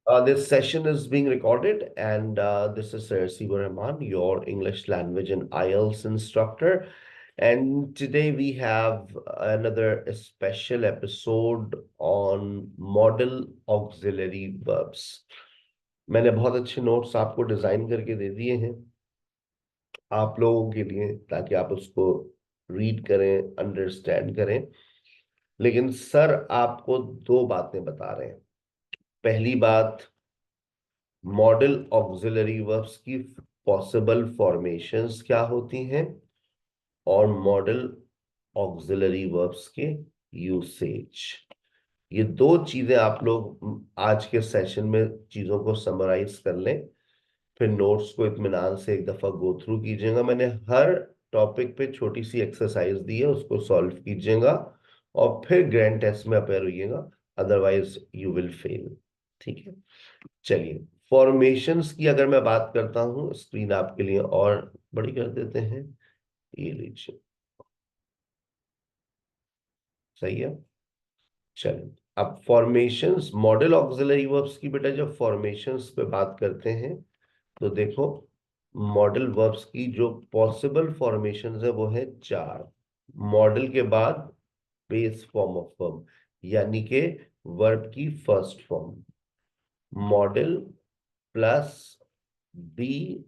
This session is being recorded, and this is Sir Sibu Rahman, your English language and IELTS instructor. And today we have another special episode on model auxiliary verbs. मैंने बहुत अच्छे notes आपको design करके दे दिए हैं आप लोगों के लिए, ताकि आप उसको रीड करें, अंडरस्टैंड करें। लेकिन सर आपको दो बातें बता रहे हैं। पहली बात, मॉडल ऑक्सिलरी वर्ब्स की पॉसिबल फॉर्मेशंस क्या होती हैं, और मॉडल ऑक्सिलरी वर्ब्स के यूसेज। ये दो चीजें आप लोग आज के सेशन में चीजों को समराइज कर लें, फिर नोट्स को इत्मीनान से एक दफा गो थ्रू कीजिएगा। मैंने हर टॉपिक पे छोटी सी एक्सरसाइज दी है, उसको सॉल्व कीजिएगा और फिर ग्रैंड टेस्ट में अपेयर होइएगा, अदरवाइज यू विल फेल। ठीक है, चलिए फॉर्मेशंस की अगर मैं बात करता हूं, स्क्रीन आपके लिए और बड़ी कर देते हैं, ये लीजिए, सही है। चलिए, अब फॉर्मेशंस, मॉडल ऑक्सिलरी वर्ब्स की बेटा जब फॉर्मेशंस पे बात करते हैं तो देखो, मॉडल वर्ब्स की जो पॉसिबल फॉर्मेशंस है वो है चार। मॉडल के बाद बेस फॉर्म ऑफ वर्ब, यानी कि वर्ब की first form, modal plus be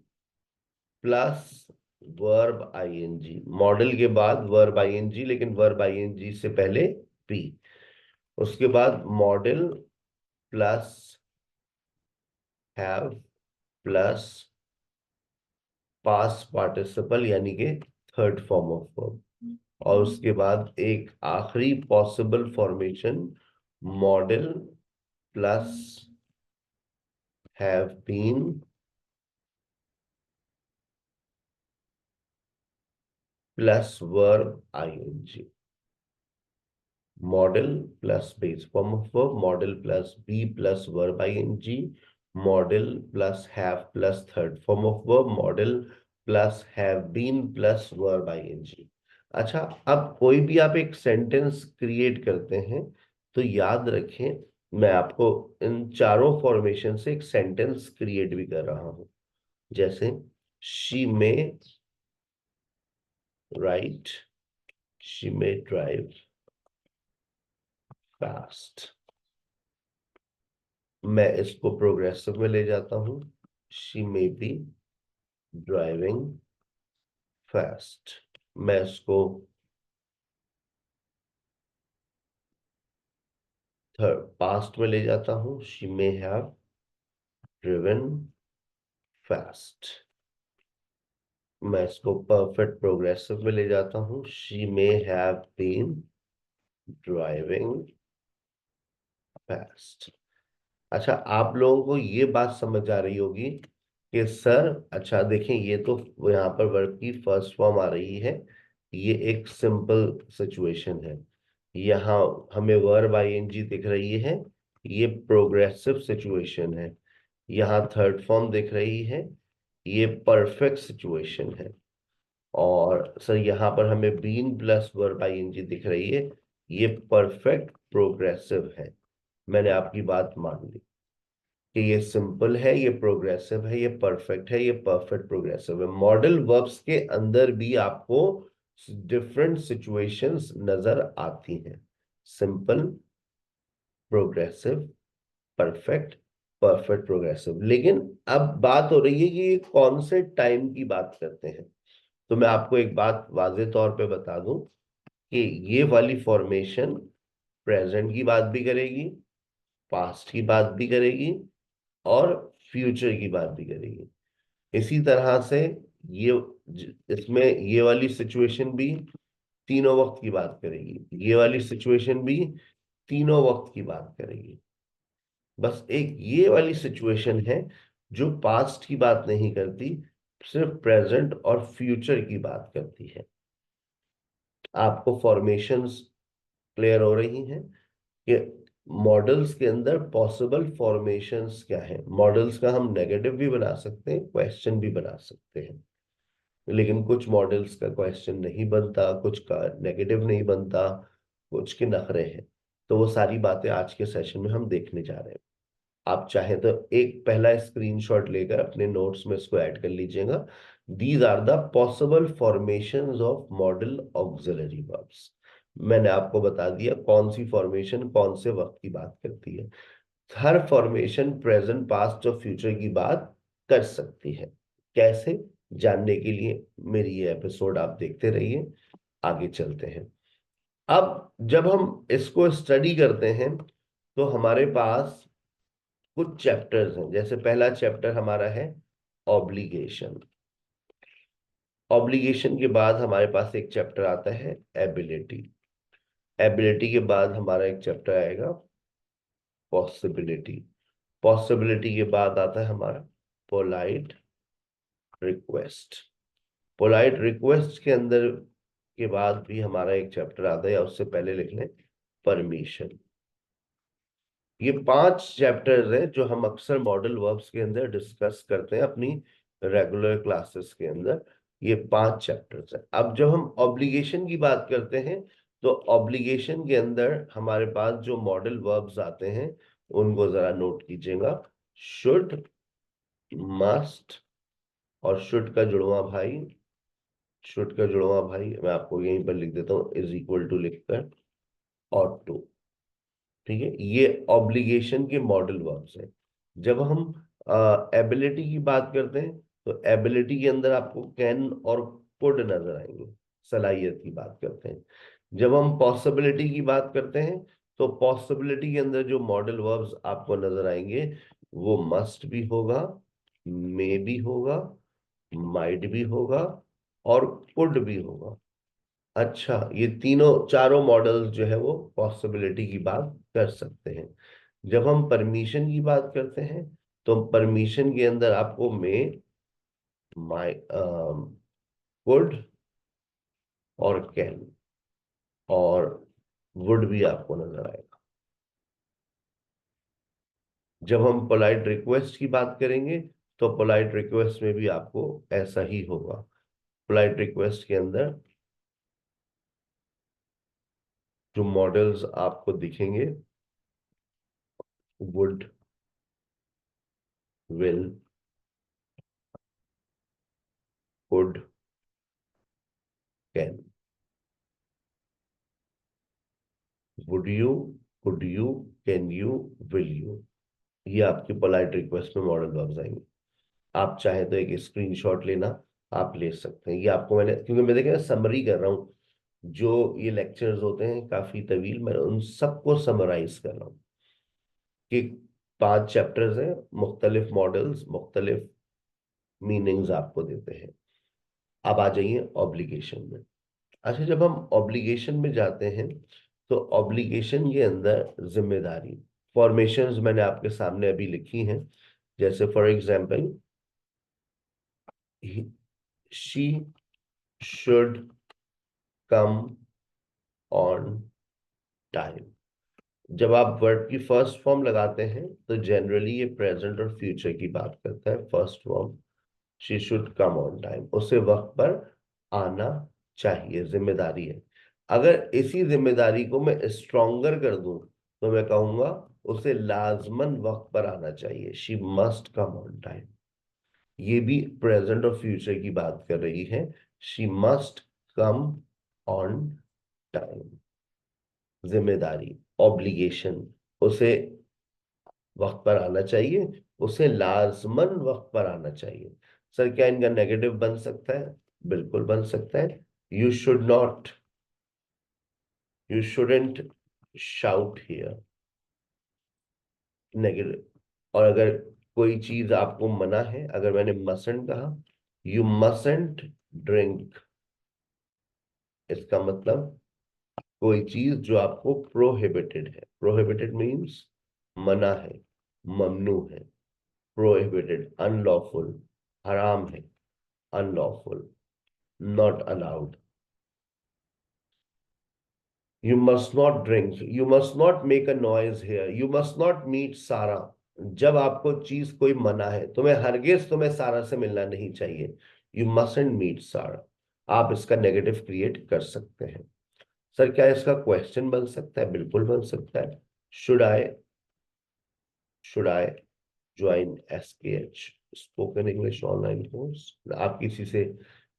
plus verb ING. Modal के बाद वर्ब आईएनजी, लेकिन वर्ब आईएनजी से पहले बी। उसके बाद modal plus have plus past participle, यानी कि थर्ड फॉर्म ऑफ वर्ब। और उसके बाद एक आखिरी possible formation, modal plus have been plus verb ING. Modal plus base form of verb, modal plus be plus verb ING, modal plus have plus third form of verb, modal plus have been plus verb ING. अच्छा, अब कोई भी आप एक sentence create करते हैं तो याद रखें, मैं आपको इन चारों फॉर्मेशन से एक सेंटेंस क्रिएट भी कर रहा हूं। जैसे she may right, she may drive fast. मैं इसको प्रोग्रेसिव में ले जाता हूं, she may be driving fast. मैं इसको थर्ड पास्ट में ले जाता हूं, she may have driven fast. मैं इसको परफेक्ट प्रोग्रेसिव में ले जाता हूं, she may have been driving fast. अच्छा, आप लोगों को ये बात समझ आ रही होगी कि सर, अच्छा देखें, ये तो यहाँ पर वर्ब की फर्स्ट फॉर्म आ रही है, ये एक सिंपल सिचुएशन है। यहाँ हमें वर्ब आईएनजी दिख रही है, ये प्रोग्रेसिव सिचुएशन है। यहाँ थर्ड फॉर्म दिख रही है, ये परफेक्ट सिचुएशन है। और सर यहाँ पर हमें बीन प्लस वर्ब आईएनजी दिख रही है, ये परफेक्ट प्रोग्रेसिव है। मैंने आपकी बात मान ली कि ये सिंपल है, ये प्रोग्रेसिव है, ये परफेक्ट है, ये परफेक्ट प्रोग्रेसिव है। मॉडल वर्ब्स के अंदर भी आपको डिफरेंट सिचुएशंस नजर आती हैं, simple, progressive, perfect, perfect progressive. लेकिन अब बात हो रही है कि ये कौन से टाइम की बात करते हैं। तो मैं आपको एक बात वाजे तौर पे बता दूं कि ये वाली फॉर्मेशन प्रेजेंट की बात भी करेगी, पास्ट की बात भी करेगी, और फ्यूचर की बात भी करेगी। इसी तरह से ये इसमें ये वाली सिचुएशन भी तीनों वक्त की बात करेगी, ये वाली सिचुएशन भी तीनों वक्त की बात करेगी। बस एक ये वाली सिचुएशन है जो पास्ट की बात नहीं करती, सिर्फ प्रेजेंट और फ्यूचर की बात करती है। आपको फॉर्मेशंस क्लियर हो रही हैं कि मॉडल्स के अंदर पॉसिबल फॉर्मेशंस क्या है। मॉडल्स का हम नेगेटिव भी बना सकते हैं, क्वेश्चन भी बना सकते हैं, लेकिन कुछ मॉडल्स का क्वेश्चन नहीं बनता, कुछ का नेगेटिव नहीं बनता, कुछ के नखरे हैं। तो वो सारी बातें आज के सेशन में हम देखने जा रहे हैं। आप चाहें तो एक पहला स्क्रीनशॉट लेकर अपने नोट्स में इसको ऐड कर लीजिएगा। These are the possible formations of modal auxiliary verbs. मैंने आपको बता दिया कौन सी फॉर्मेशन कौन से वक्त की बात करती है। हर फॉर्मेशन प्रेजेंट पास्ट और फ्यूचर की बात कर सकती है। कैसे, जानने के लिए मेरी ये एपिसोड आप देखते रहिए। आगे चलते हैं। अब जब हम इसको स्टडी करते हैं तो हमारे पास कुछ चैप्टर्स हैं। जैसे पहला चैप्टर हमारा है ऑब्लिगेशन। ऑब्लिगेशन के बाद हमारे पास एक चैप्टर आता है एबिलिटी। एबिलिटी के बाद हमारा एक चैप्टर आएगा पॉसिबिलिटी। पॉसिबिलिटी के बाद आता है हमारा पोलाइट रिक्वेस्ट। पोलाइट रिक्वेस्ट के अंदर के बाद भी हमारा एक चैप्टर आता है, या उससे पहले लिख लें परमिशन। ये 5 चैप्टर्स हैं जो हम अक्सर मॉडल वर्ब्स के अंदर डिस्कस करते हैं अपनी रेगुलर क्लासेस के अंदर। ये 5 चैप्टर्स हैं। अब जब हम ऑब्लिगेशन की बात करते हैं तो ऑब्लिगेशन के अंदर हमारे पास जो मॉडल वर्ब्स आते हैं उनको जरा नोट कीजिएगा। शुड, मस्ट, और शुड का जुड़वा भाई, शुड का जुड़वा भाई मैं आपको यहीं पर लिख देता हूँ इज इक्वल टू लिखकर, और टू। ठीक है, ये ऑब्लिगेशन के मॉडल वर्ब्स हैं। जब हम एबिलिटी की बात करते हैं तो एबिलिटी के अंदर आपको कैन और कुड नजर आएंगे, सलाहियत की बात करते हैं। जब हम पॉसिबिलिटी की बात करते हैं तो पॉसिबिलिटी के अंदर जो मॉडल वर्ब्स आपको नजर आएंगे वो मस्ट भी होगा, मे भी होगा, माइट भी होगा, और कुड भी होगा। अच्छा, ये तीनों चारों मॉडल्स जो है वो पॉसिबिलिटी की बात कर सकते हैं। जब हम परमिशन की बात करते हैं तो परमिशन के अंदर आपको मे, माई, वुड और कैन और वुड भी आपको नजर आएगा। जब हम पोलाइट रिक्वेस्ट की बात करेंगे तो पोलाइट रिक्वेस्ट में भी आपको ऐसा ही होगा। पोलाइट रिक्वेस्ट के अंदर जो मॉडल्स आपको दिखेंगे would, will, could, can. Would you, could you, can you, will you, ये आपकी पोलाइट रिक्वेस्ट में मॉडल वर्ब्स आएंगे। आप चाहे तो एक स्क्रीनशॉट लेना, आप ले सकते हैं। ये आपको मैंने, क्योंकि मैं देखिए समरी कर रहा हूँ, जो ये लेक्चर्स होते हैं काफी तवील, मैं उन सबको समराइज कर रहा हूँ कि 5 चैप्टर्स हैं, मुख्तलिफ मॉडल्स, मुख्तलिफ मीनिंग्स आपको देते हैं। अब आ जाइए ऑब्लिगेशन में। अच्छा, जब हम ऑब्लिगेशन में जाते हैं तो ऑब्लिगेशन के अंदर जिम्मेदारी फॉर्मेशंस मैंने आपके सामने अभी लिखी हैं। जैसे for example, she should come on time. जब आप वर्ड की फर्स्ट फॉर्म लगाते हैं तो जनरली ये प्रेजेंट और फ्यूचर की बात करता है। First form she should come on time, उसे वक्त पर आना चाहिए, जिम्मेदारी है। अगर इसी जिम्मेदारी को मैं स्ट्रॉन्गर कर दूं तो मैं कहूंगा उसे लाजमन वक्त पर आना चाहिए, she must come on time. ये भी प्रेजेंट और फ्यूचर की बात कर रही है, she must come on time. जिम्मेदारी, ऑब्लिगेशन, उसे वक्त पर आना चाहिए, उसे लाजमन वक्त पर आना चाहिए। सर क्या इनका नेगेटिव बन सकता है? बिल्कुल बन सकता है। You should not, you shouldn't shout here, negative. और अगर कोई चीज आपको मना है, अगर मैंने मसंट कहा, यू मसंट ड्रिंक, इसका मतलब कोई चीज जो आपको प्रोहिबिटेड है। प्रोहिबिटेड मीन्स मना है, ममनू है। प्रोहिबिटेड, अनलॉफुल, हराम है, unlawful, not allowed. You must not drink, you must not make a noise here, you must not meet Sara. जब आपको चीज कोई मना है, तुम्हें सारा से मिलना नहीं चाहिए, यू मस्टंट मीट सारा। आप इसका नेगेटिव क्रिएट कर सकते हैं। सर क्या इसका क्वेश्चन बन सकता है? बिल्कुल बन सकता है। Should I should I join SKH spoken English online course? आप किसी से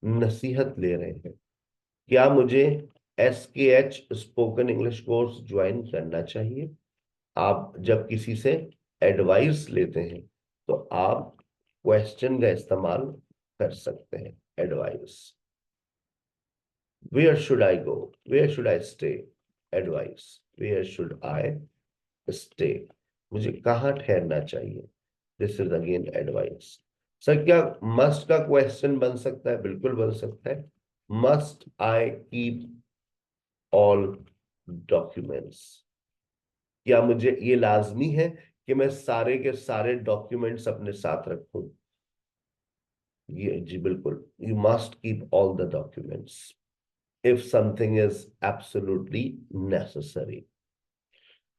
नसीहत ले रहे हैं, क्या मुझे SKH spoken English course join करना चाहिए? आप जब किसी से एडवाइस लेते हैं तो आप क्वेश्चन का इस्तेमाल कर सकते हैं। Advice, where should I go, where should I stay? Advice, where should I stay? मुझे कहाँ ठहरना चाहिए? This is again advice. Sir क्या मस्ट का क्वेश्चन बन सकता है? बिल्कुल बन सकता है। Must I keep all documents? क्या मुझे ये लाजमी है कि मैं सारे के सारे डॉक्यूमेंट्स अपने साथ रखूं? ये जी बिल्कुल, you must keep all the documents if something is absolutely necessary.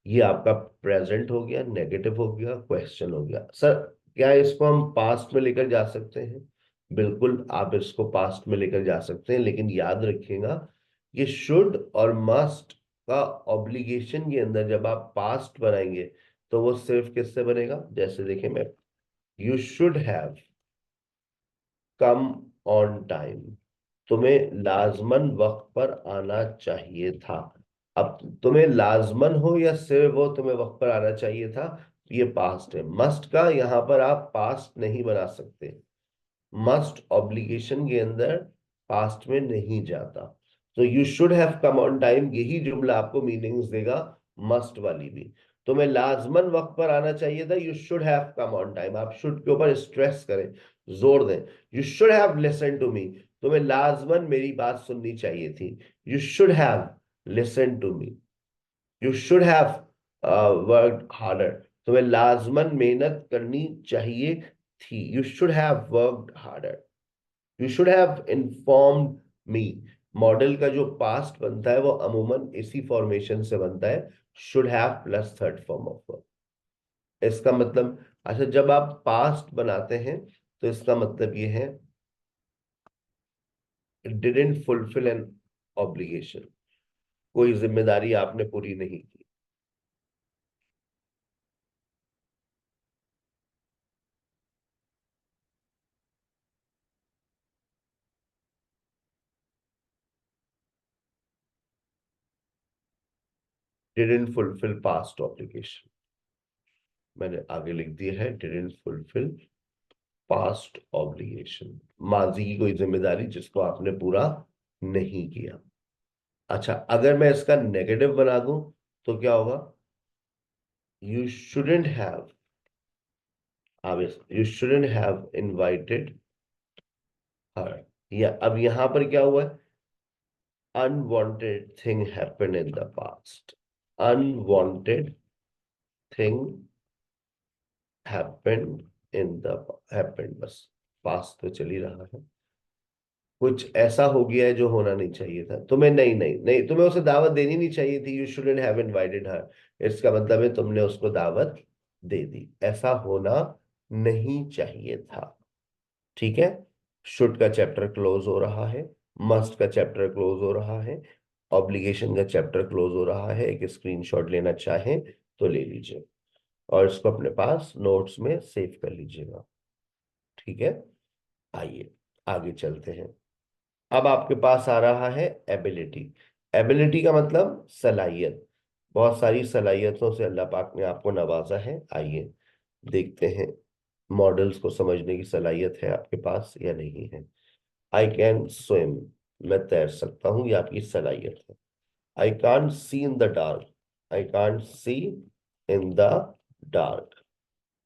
ये आपका प्रेजेंट हो गया, नेगेटिव हो गया, क्वेश्चन हो गया। सर क्या इसको हम पास्ट में लेकर जा सकते हैं? बिल्कुल आप इसको पास्ट में लेकर जा सकते हैं, लेकिन याद रखिएगा ये शुड और मस्ट का ऑब्लिगेशन के अंदर जब आप पास्ट बनाएंगे तो वो सिर्फ किससे बनेगा? जैसे देखिए मैं, you should have come on time, तुम्हें लाजमन वक्त पर आना चाहिए था। अब तुम्हें लाजमन हो या सिर्फ वो तुम्हें वक्त पर आना चाहिए था, ये पास्ट है। मस्ट का यहां पर आप पास्ट नहीं बना सकते। मस्ट ऑब्लिगेशन के अंदर पास्ट में नहीं जाता। तो you should have come on time, यही जुमला आपको मीनिंग्स देगा मस्ट वाली भी। तुम्हें लाजमन वक्त पर आना चाहिए था, you should have come on time. आप शुड के ऊपर स्ट्रेस करें, जोर दें। You should have listen to me, तुम्हें लाजमन मेरी बात सुननी चाहिए थी। You should have listen to me. You should have worked harder, तुम्हें लाजमन मेहनत करनी चाहिए थी। You should have worked harder. You should have informed me. Modal का जो पास्ट बनता है वो अमूमन इसी फॉर्मेशन से बनता है, should have plus third form of verb. इसका मतलब, अच्छा जब आप पास्ट बनाते हैं तो इसका मतलब ये है डिडंट फुलफिल एन ऑब्लिगेशन, कोई जिम्मेदारी आपने पूरी नहीं की। डिडंट फुलफिल पास्ट ऑब्लिगेशन, मैंने आगे लिख दिया है डिडंट फुलफिल पास्ट ऑब्लिगेशन, माजी की कोई जिम्मेदारी जिसको आपने पूरा नहीं किया। अच्छा अगर मैं इसका नेगेटिव बना दूं तो क्या होगा? यू शुडेंट हैव, अब यू शुडेंट हैव इनवाइटेड हर, या अब यहां पर क्या हुआ है? Unwanted thing happened in the past. Unwanted thing happened in the, happened बस, पास्ट तो चल ही रहा है। कुछ ऐसा हो गया है जो होना नहीं चाहिए था, तुम्हें नहीं नहीं नहीं, तुम्हें उसे दावत देनी नहीं चाहिए थी। यू शुडंट हैव इनवाइटेड हर, इसका मतलब है तुमने उसको दावत दे दी, ऐसा होना नहीं चाहिए था। ठीक है, शुड का चैप्टर क्लोज हो रहा है, मस्ट का चैप्टर क्लोज हो रहा है, ऑब्लिगेशन का चैप्टर क्लोज हो रहा है। एक स्क्रीनशॉट लेना चाहें तो ले लीजिए और इसको अपने पास नोट्स में सेव कर लीजिएगा। ठीक है, आइए आगे चलते हैं। अब आपके पास आ रहा है एबिलिटी। एबिलिटी का मतलब सलाहियत। बहुत सारी सलाहियतों से अल्लाह पाक ने आपको नवाजा है। आइए देखते हैं मॉडल्स को समझने की सलाहियत है आपके पास या नहीं है। आई कैन स्विम, मैं तैर सकता हूँ, ये आपकी सलाहियत है। I can't see in the dark, I can't see in the dark,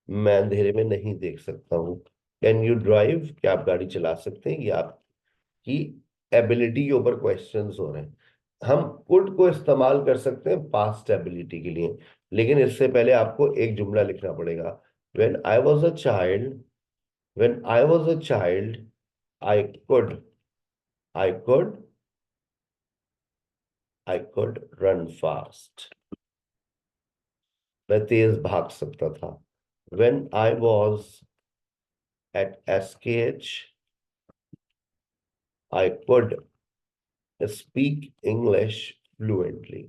मैं अंधेरे में नहीं देख सकता हूँ। कैन यू ड्राइव, क्या आप गाड़ी चला सकते हैं? ये आपकी एबिलिटी के ऊपर क्वेश्चंस हो रहे हैं। हम कुड को इस्तेमाल कर सकते हैं पास्ट एबिलिटी के लिए, लेकिन इससे पहले आपको एक जुमला लिखना पड़ेगा। When I was a child, when I was a child I could, I could, I could run fast, मैं तेज भाग सकता था। When I was at SKH I could speak English fluently.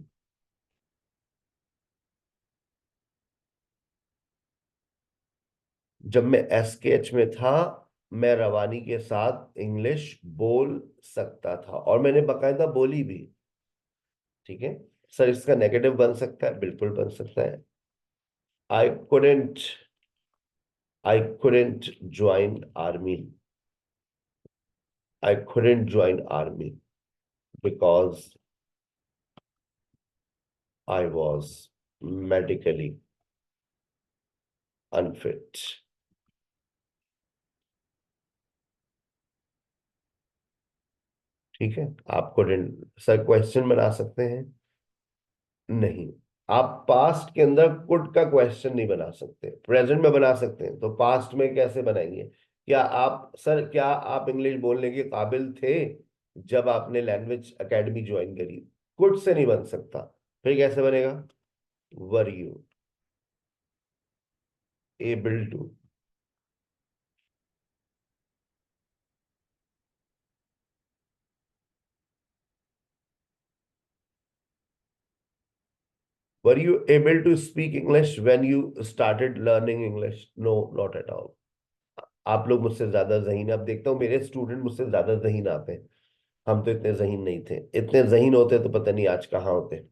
जब मैं एसकेएच में था, मैं रवानी के साथ इंग्लिश बोल सकता था, और मैंने बकायदा बोली भी। ठीक है सर, इसका नेगेटिव बन सकता है, बिल्कुल बन सकता है। I couldn't I couldn't join army. I couldn't join army because I was medically unfit. ठीक है, आप कुडेंट सर क्वेश्चन बना सकते हैं? नहीं। आप पास्ट के अंदर कुड का क्वेश्चन नहीं बना सकते, प्रेजेंट में बना सकते हैं, तो पास्ट में कैसे बनाएंगे? क्या आप सर, क्या आप इंग्लिश बोलने के काबिल थे जब आपने लैंग्वेज एकेडमी ज्वाइन करी? कुड से नहीं बन सकता, फिर कैसे बनेगा? Were you able to? Were you able to speak English when you started learning English? No, not at all. आप लोग मुझसे ज्यादा ज़हीन, अब देखता हूँ मेरे स्टूडेंट मुझसे ज्यादा ज़हीन आते हैं। हम तो इतने ज़हीन नहीं थे, इतने ज़हीन होते तो पता नहीं आज कहाँ होते।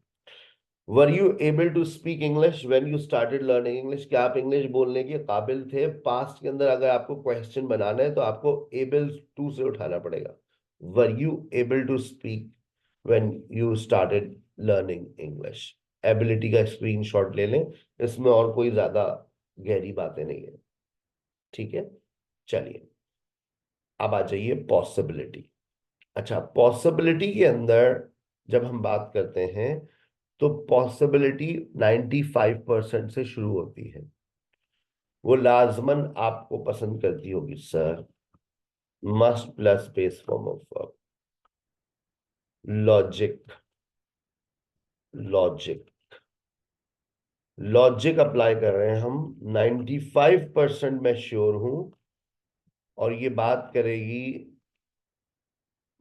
Were you able to speak English when you started learning English? क्या आप इंग्लिश बोलने के काबिल थे? पास्ट के अंदर अगर आपको क्वेश्चन बनाना है तो आपको एबल टू से उठाना पड़ेगा। Were you able to speak when you started learning English? Ability का स्क्रीनशॉट ले लें, इसमें और कोई ज्यादा गहरी बातें नहीं है। ठीक है, चलिए अब आ जाइए पॉसिबिलिटी। अच्छा, पॉसिबिलिटी के अंदर जब हम बात करते हैं तो पॉसिबिलिटी 95% से शुरू होती है। वो लाजमन आपको पसंद करती होगी sir, must plus base form of verb, logic. Logic logic apply कर रहे हैं हम। 95% मैं श्योर हूं, और ये बात करेगी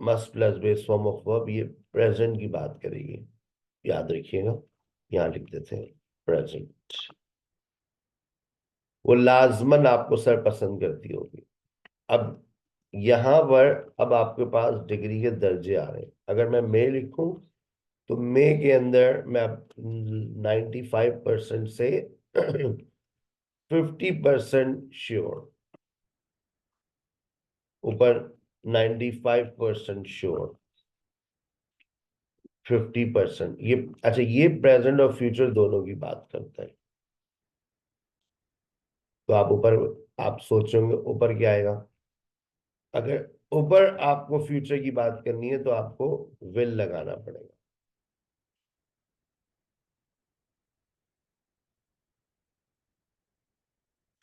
must plus base form of verb, ये प्रेजेंट की बात करेगी। याद रखिएगा, यहां लिख देते हैं प्रेजेंट। वो लाजमन आपको सर पसंद करती होगी। अब यहां पर अब आपके पास डिग्री के दर्जे आ रहे हैं। अगर मैं मे लिखूं तो मे के अंदर मैं 95% से 50% श्योर, ऊपर 95% श्योर, 50% ये। अच्छा, ये प्रेजेंट और फ्यूचर दोनों की बात करता है। तो आप ऊपर, आप सोचोगे ऊपर क्या आएगा? अगर ऊपर आपको फ्यूचर की बात करनी है तो आपको विल लगाना पड़ेगा।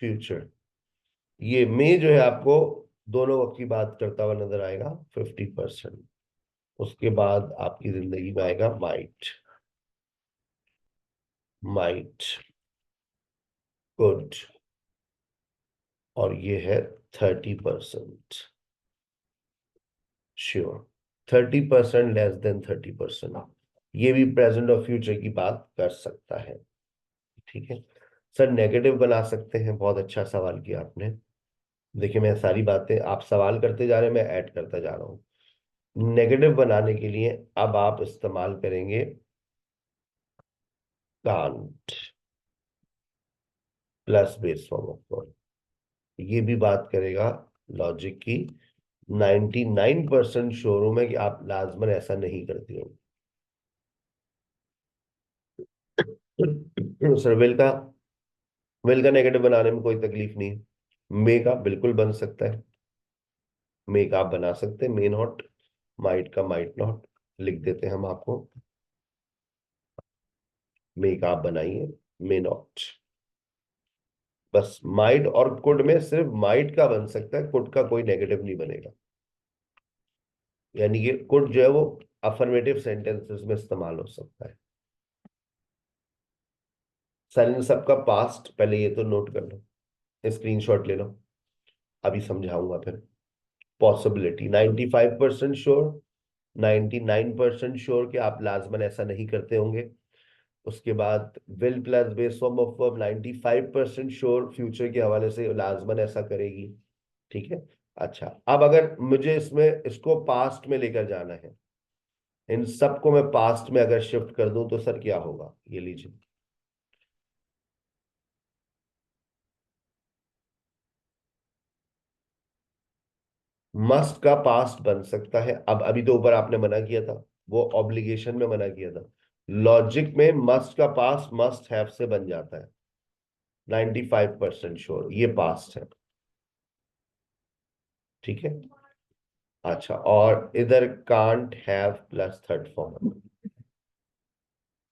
फ्यूचर, ये में जो है आपको दोनों वक्त की बात करता हुआ नजर आएगा, 50%। उसके बाद आपकी जिंदगी में आएगा माइट। माइट, गुड, और ये है 30% श्योर। 30%, लेस देन 30%, ये भी प्रेजेंट और फ्यूचर की बात कर सकता है। ठीक है सर, नेगेटिव बना सकते हैं, बहुत अच्छा सवाल किया आपने। देखिए, मैं सारी बातें, आप सवाल करते जा रहे हैं, मैं ऐड करता जा रहा हूँ। नेगेटिव बनाने के लिए अब आप इस्तेमाल करेंगे can't plus base form of verb. ये भी बात करेगा लॉजिक की। 99% श्योर है कि आप लाजमन ऐसा नहीं करती हो। सर विल का नेगेटिव बनाने में कोई तकलीफ नहीं। मे का बिल्कुल बन सकता है, मे का आप बना सकते हैं, मे नॉट। माइट का माइट नॉट लिख देते हैं हम आपको। मे का आप बनाइए, मे नॉट। बस माइट और कुड में सिर्फ माइट का बन सकता है, कुड का कोई नेगेटिव नहीं बनेगा। यानी कि कुड जो है वो अफर्मेटिव सेंटेंसेस में इस्तेमाल हो सकता है। सर इन सबका पास्ट पहले ये तो नोट कर लो, स्क्रीनशॉट ले लो, अभी समझाऊंगा फिर। पॉसिबिलिटी 95% श्योर, 99% श्योर कि आप लाजमन ऐसा नहीं करते होंगे। उसके बाद will plus base form of verb 95% sure, future के हवाले से लाजमन ऐसा करेगी। ठीक है। अच्छा, अब अगर मुझे इसमें इसको पास्ट में लेकर जाना है, इन सबको मैं पास्ट में अगर शिफ्ट कर दूं तो सर क्या होगा, ये लीजिए। मस्ट का पास्ट बन सकता है। अब अभी तो ऊपर आपने मना किया था, वो ऑब्लिगेशन में मना किया था। लॉजिक में मस्ट का पास्ट मस्ट हैव से बन जाता है। 95% श्योर ये पास्ट है। ठीक है। अच्छा, और इधर can't have plus third form,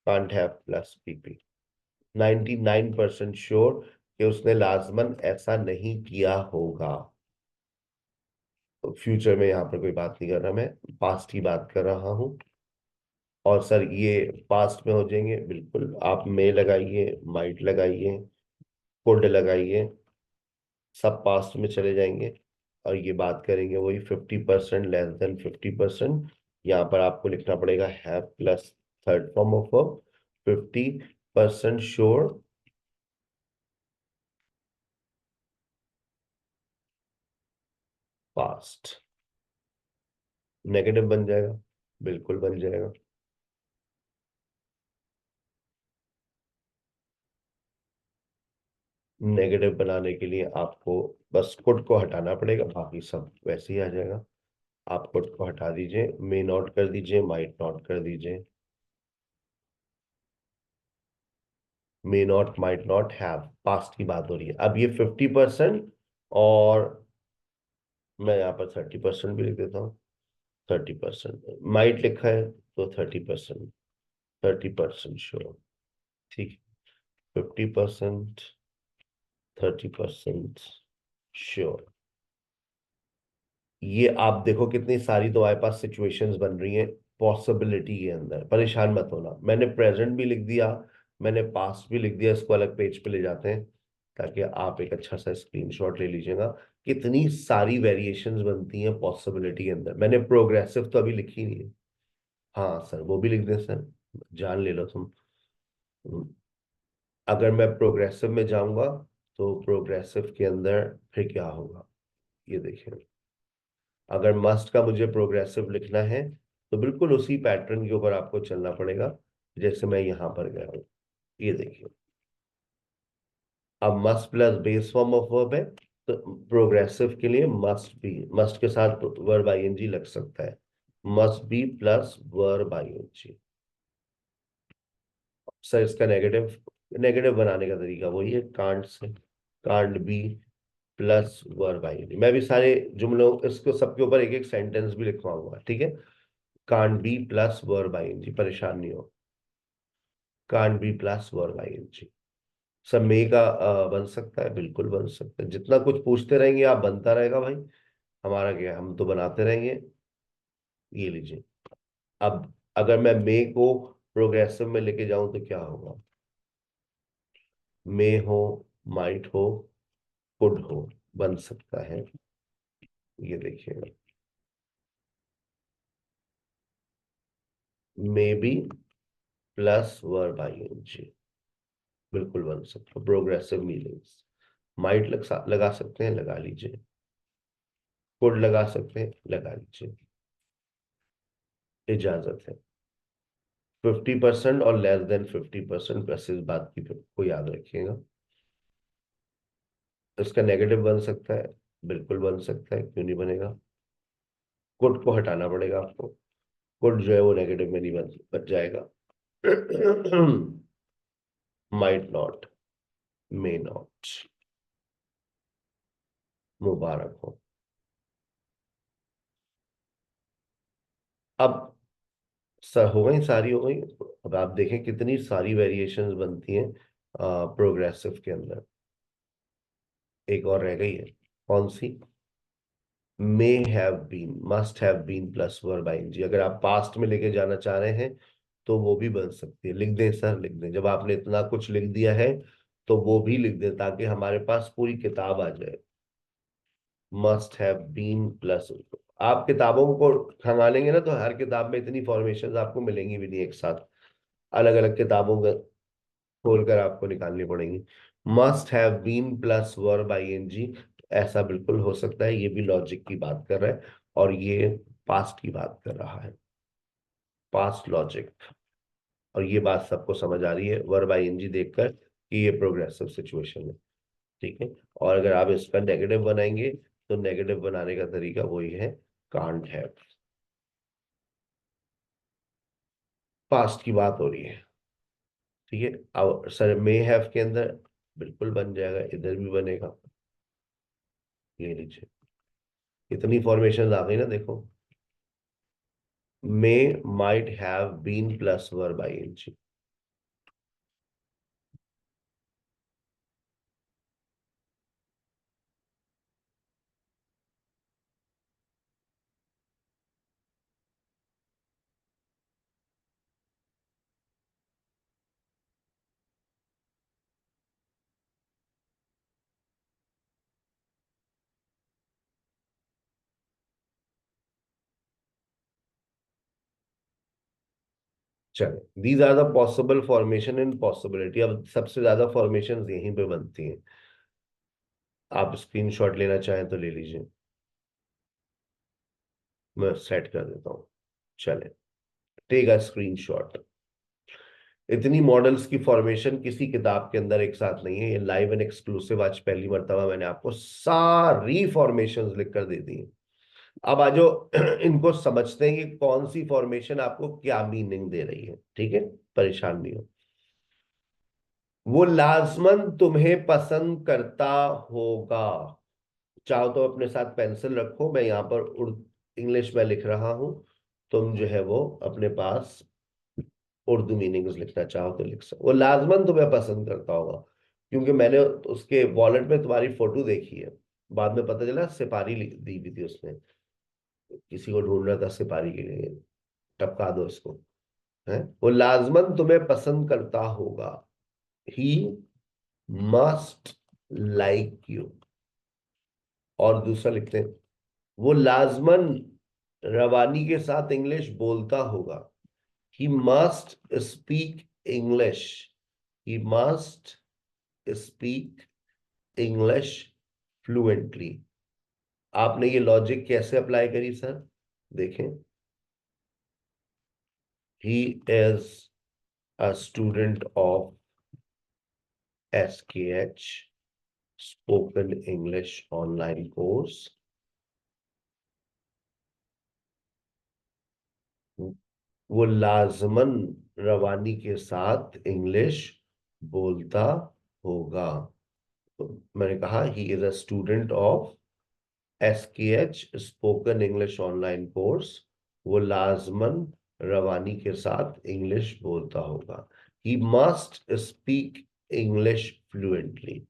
can't have plus PP. 99% sure कि उसने लाजमन ऐसा नहीं किया होगा। तो फ्यूचर में यहाँ पर कोई बात नहीं कर रहा, मैं पास्ट की बात कर रहा हूँ। और सर ये पास्ट में हो जाएंगे बिल्कुल, आप मे लगाइए, माइट लगाइए, कुड लगाइए, सब पास्ट में चले जाएंगे। और ये बात करेंगे वही 50%, लेस देन 50%। यहाँ पर आपको लिखना पड़ेगा have plus third form of verb, 50% sure past. Negative बन जाएगा, बिल्कुल बन जाएगा। नेगेटिव बनाने के लिए आपको बस कुड को हटाना पड़ेगा, बाकी सब वैसे ही आ जाएगा। आप कुड को हटा दीजिए, मे नॉट कर दीजिए, माइट नॉट कर दीजिए। May not, might not, have, past की बात हो रही है। अब ये 50%, और मैं यहाँ पर 30% भी लिख देता हूँ। 30% माइट लिखा है तो 30%, 30% श्योर। ठीक। 50%, 30% श्योर। ये आप देखो कितनी सारी तुम्हारे पास सिचुएशंस बन रही हैं पॉसिबिलिटी के अंदर। परेशान मत होना, मैंने प्रेजेंट भी लिख दिया, मैंने पास्ट भी लिख दिया। इसको अलग पेज पे ले जाते हैं ताकि आप एक अच्छा सा स्क्रीनशॉट ले लीजिएगा। कितनी सारी वेरिएशंस बनती हैं पॉसिबिलिटी के अंदर। मैंने प्रोग्रेसिव तो अभी लिखी नहीं है। हाँ सर, वो भी लिख दें सर, जान ले लो तुम। अगर मैं प्रोग्रेसिव में जाऊंगा तो प्रोग्रेसिव के अंदर फिर क्या होगा, ये देखिए। अगर मस्ट का मुझे प्रोग्रेसिव लिखना है तो बिल्कुल उसी पैटर्न के ऊपर आपको चलना पड़ेगा जैसे मैं यहां पर गया हूं। ये देखिए, अब must plus base form of verb है, तो प्रोग्रेसिव के लिए मस्ट बी, मस्ट के साथ वर्ब आईएनजी लग सकता है। Must be plus verb ING. Sir इसका नेगेटिव, नेगेटिव बनाने का तरीका वही है, कांट से। Can't be plus verb ING. मैं भी सारे जुमलों इसको सबके ऊपर एक एक सेंटेंस भी लिखवाऊंगा, ठीक है। Can't be plus verb ING, परेशान नहीं हो। Can't be plus verb ING. सब मे का बन सकता है, बिल्कुल बन सकता है। जितना कुछ पूछते रहेंगे आप बनता रहेगा भाई, हमारा क्या है, हम तो बनाते रहेंगे। ये लीजिए। अब अगर मैं मे को प्रोग्रेसिव में लेके जाऊं तो क्या होगा। मे हो, माइट हो, कुड हो, बन सकता है। ये देखिएगा, may be plus verb ING, बिल्कुल बन सकता है। प्रोग्रेसिव मीनिंग्स, माइट लगा सकते हैं, लगा लीजिए। कुड लगा सकते हैं, लगा लीजिए, इजाजत है। 50% और लेस देन 50%, बस इस बात की को याद रखिएगा। इसका नेगेटिव बन सकता है, बिल्कुल बन सकता है, क्यों नहीं बनेगा। कुड को हटाना पड़ेगा आपको, कुड जो है वो नेगेटिव में नहीं बच जाएगा। माइट नॉट, मे नॉट, मुबारक हो। अब सर हो गई, सारी हो गई। अब आप देखें कितनी सारी वेरिएशंस बनती हैं प्रोग्रेसिव के अंदर। एक और रह गई है, कौन सी। May have been, must have been plus verb ING. अगर आप पास्ट में लेके जाना चाह रहे हैं तो वो भी बन सकती है। लिख दें सर, लिख दें। जब आपने इतना कुछ लिख दिया है तो वो भी लिख दें ताकि हमारे पास पूरी किताब आ जाए। मस्ट हैव बीन प्लस, आप किताबों को खंगालेंगे ना तो हर किताब में इतनी फॉर्मेशन आपको मिलेंगी भी नहीं एक साथ। अलग अलग किताबों का खोलकर आपको निकालनी पड़ेंगी। Must have been plus verb ING, ऐसा बिल्कुल हो सकता है, ये भी लॉजिक की बात कर रहा है, और ये पास्ट की बात कर रहा है, पास्ट लॉजिक। और ये बात सबको समझ आ रही है वर्ब आईएनजी देखकर कि ये प्रोग्रेसिव सिचुएशन है। ठीक है। और अगर आप इसका नेगेटिव बनाएंगे तो नेगेटिव बनाने का तरीका वही है, कांट हैव, पास्ट की बात हो रही है। ठीक है। अब सर मे हैव के अंदर बिल्कुल बन जाएगा, इधर भी बनेगा। ये लीजिए, इतनी फॉर्मेशन आ गई ना, देखो। May might have been plus verb ING. चलो, these are the possible formation in possibility. अब सबसे ज्यादा फॉर्मेशन यहीं पे बनती हैं। आप स्क्रीनशॉट लेना चाहें तो ले लीजिए, मैं सेट कर देता हूँ। चले, टेक अ स्क्रीनशॉट। इतनी मॉडल्स की फॉर्मेशन किसी किताब के अंदर एक साथ नहीं है, ये लाइव एंड एक्सक्लूसिव आज पहली मर्तबा मैंने आपको सारी फॉर्मेशंस लिख कर दे दी हैं। अब आज इनको समझते हैं कि कौन सी फॉर्मेशन आपको क्या मीनिंग दे रही है। ठीक है, परेशान नहीं हो। वो लाजमन तुम्हें पसंद करता होगा। चाहो तो अपने साथ पेंसिल रखो, मैं यहाँ पर इंग्लिश में लिख रहा हूं, तुम जो है वो अपने पास उर्दू मीनिंग्स लिखना चाहो तो लिख सको। वो लाजमन तुम्हें पसंद करता होगा, क्योंकि मैंने उसके वॉलेट में तुम्हारी फोटो देखी है। बाद में पता चला सिपारी दी हुई थी उसने, किसी को ढूंढ रहा था सिपारी के लिए। टपका दो इसको। है, वो लाजमन तुम्हें पसंद करता होगा। He must like you. और दूसरा लिखते हैं, वो लाजमन रवानी के साथ इंग्लिश बोलता होगा। ही मस्ट स्पीक इंग्लिश। ही मस्ट स्पीक इंग्लिश फ्लुएंटली। आपने ये लॉजिक कैसे अप्लाई करी सर? देखें, he is a student of SKH spoken English online course. वो लाजमन रवानी के साथ इंग्लिश बोलता होगा। तो मैंने कहा he is a student of SKH spoken English online course. वो लाजमन रवानी के साथ इंग्लिश बोलता होगा। ही मस्ट स्पीक इंग्लिश फ्लुएंटली।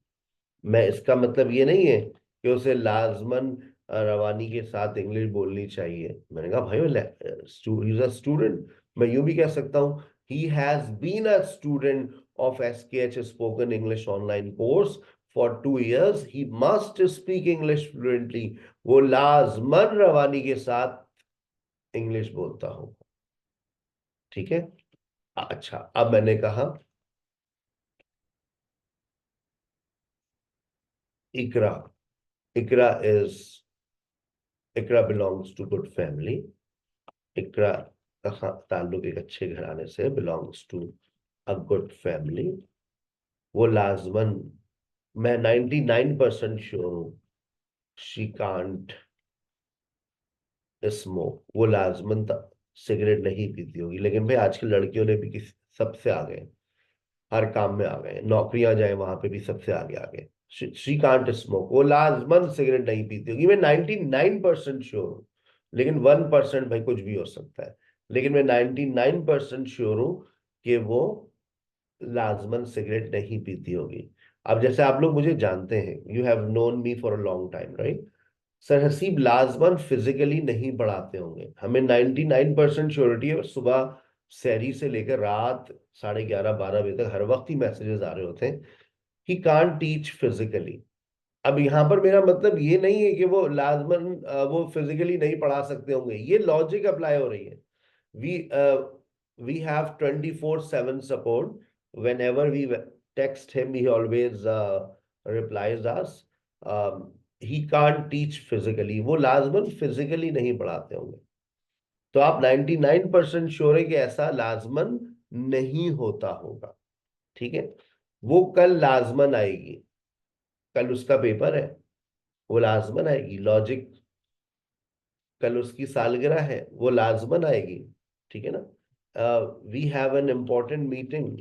मैं, इसका मतलब ये नहीं है कि उसे लाजमन रवानी के साथ इंग्लिश बोलनी चाहिए। मैंने कहा भाई इज अ स्टूडेंट, मैं यूं भी कह सकता हूं he has been a student of SKH spoken English online course for 2 years। He must speak English fluently. वो लाजमन रवानी के साथ इंग्लिश बोलता हूं। ठीक है। अच्छा, अब मैंने कहा Iqra. Iqra is, Iqra belongs to good family. Iqra का ताल्लुक एक अच्छे घराने से, belongs to a good family. वो लाजमन, मैं 99% श्योर हूं, शी कांट स्मोक। वो लाजमन सिगरेट नहीं पीती होगी। लेकिन भाई आजकल लड़कियों ने भी सबसे आ गए, हर काम में आ गए, नौकरियां जाए वहां पे भी सबसे आगे आ गए। शी कांट स्मोक, वो लाजमन सिगरेट नहीं पीती होगी, मैं 99% श्योर हूँ। लेकिन 1% भाई कुछ भी हो सकता है। लेकिन मैं 99% श्योर हूँ कि वो लाजमन सिगरेट नहीं पीती होगी। अब जैसे आप लोग मुझे जानते हैं, you have known me for a long time, right? Sir Haseeb लाजमन फिजिकली नहीं बढ़ाते होंगे, हमें 99% श्योरिटी है। सुबह सहरी से लेकर रात 11:30-12 बजे तक हर वक्त ही मैसेजेस आ रहे होते हैं, ही कांट टीच फिजिकली। अब यहाँ पर मेरा मतलब ये नहीं है कि वो लाजमन वो फिजिकली नहीं पढ़ा सकते होंगे, ये लॉजिक अप्लाई हो रही है। We we have 24/7 support. Whenever we text him, he always replies us. He can't teach physically. वो लाजमन फिजिकली नहीं पढ़ाते होंगे। तो आप 99% श्योर है कि ऐसा लाजमन नहीं होता होगा। ठीक है, वो कल लाजमन आएगी, कल उसका पेपर है, वो लाजमन आएगी। लॉजिक, कल उसकी सालगिरह है, वो लाजमन आएगी। ठीक है ना। We have an important meeting,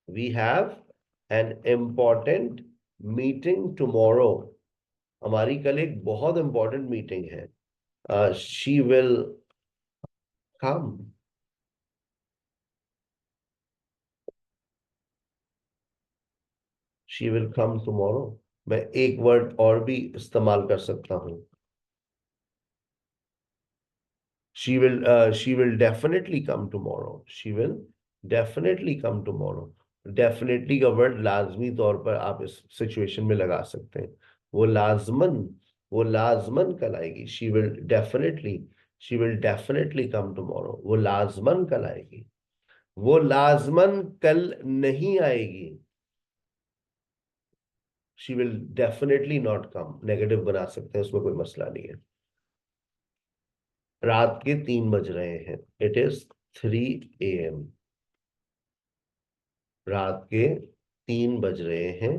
we have an important meeting tomorrow. हमारी कल एक बहुत इंपॉर्टेंट मीटिंग है। She will come, she will come tomorrow. मैं एक वर्ड और भी इस्तेमाल कर सकता हूँ, she will definitely come tomorrow, she will definitely come tomorrow। Definitely का वर्ड लाजमी तौर पर आप इस सिचुएशन में लगा सकते हैं। वो लाजमन, वो लाजमन कल आएगी। She will definitely come tomorrow. वो लाजमन कल आएगी, वो लाजमन कल नहीं आएगी। She will definitely not come, negative बना सकते हैं, उसमें कोई मसला नहीं है। रात के 3 बज रहे हैं, इट इज 3 AM। रात के 3 बज रहे हैं।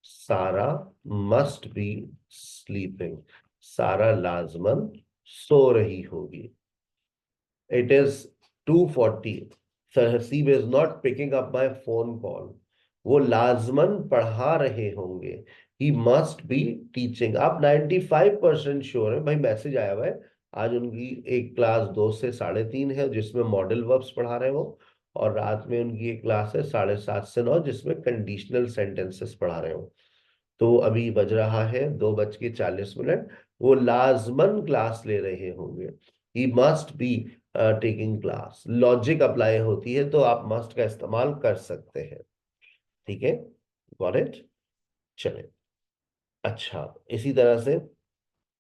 सारा मस्ट बी स्लीपिंग, सारा लाजमन सो रही होगी। इट इज 2:40, सरहसीब is not picking up my phone call. वो लाजमन पढ़ा रहे होंगे। He must be teaching. आप 95% श्योर है भाई, मैसेज आया हुआ है। आज उनकी एक क्लास 2 से 3:30 है जिसमें मॉडल वर्ब्स पढ़ा रहे हो, और रात में उनकी एक क्लास है 7:30 से 9 जिसमें कंडीशनल सेंटेंसेस पढ़ा रहे हो। तो अभी बज रहा है 2:40। वो लाजमन क्लास ले रहे होंगे। He must be taking class. Logic apply होती है तो आप मस्ट का इस्तेमाल कर सकते हैं। ठीक है, गॉट इट। चले, अच्छा, इसी तरह से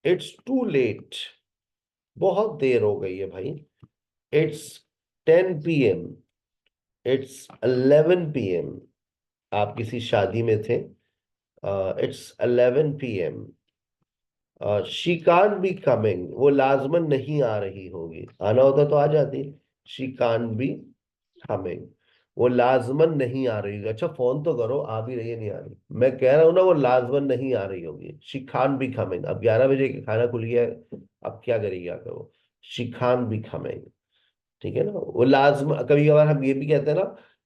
इट्स टू लेट, बहुत देर हो गई है भाई। It's 10 PM, it's 11 PM। आप किसी शादी में थे, it's 11 PM। She can't be coming, वो लाजमन नहीं आ रही होगी। आना होता तो आ जाती। शी कांट बी कमिंग, वो लाजमन नहीं आ रही होगी। अच्छा, फोन तो करो, आ भी रही है नहीं आ रही। मैं कह रहा हूं ना, वो लाजमन नहीं आ रही होगी। She can't be coming. अब 11 बजे के खाना खुल गया है, अब क्या करेगी, क्या करो। She can't be coming. ठीक है ना। वो लाजम, कभी कभार हम ये भी कहते हैं ना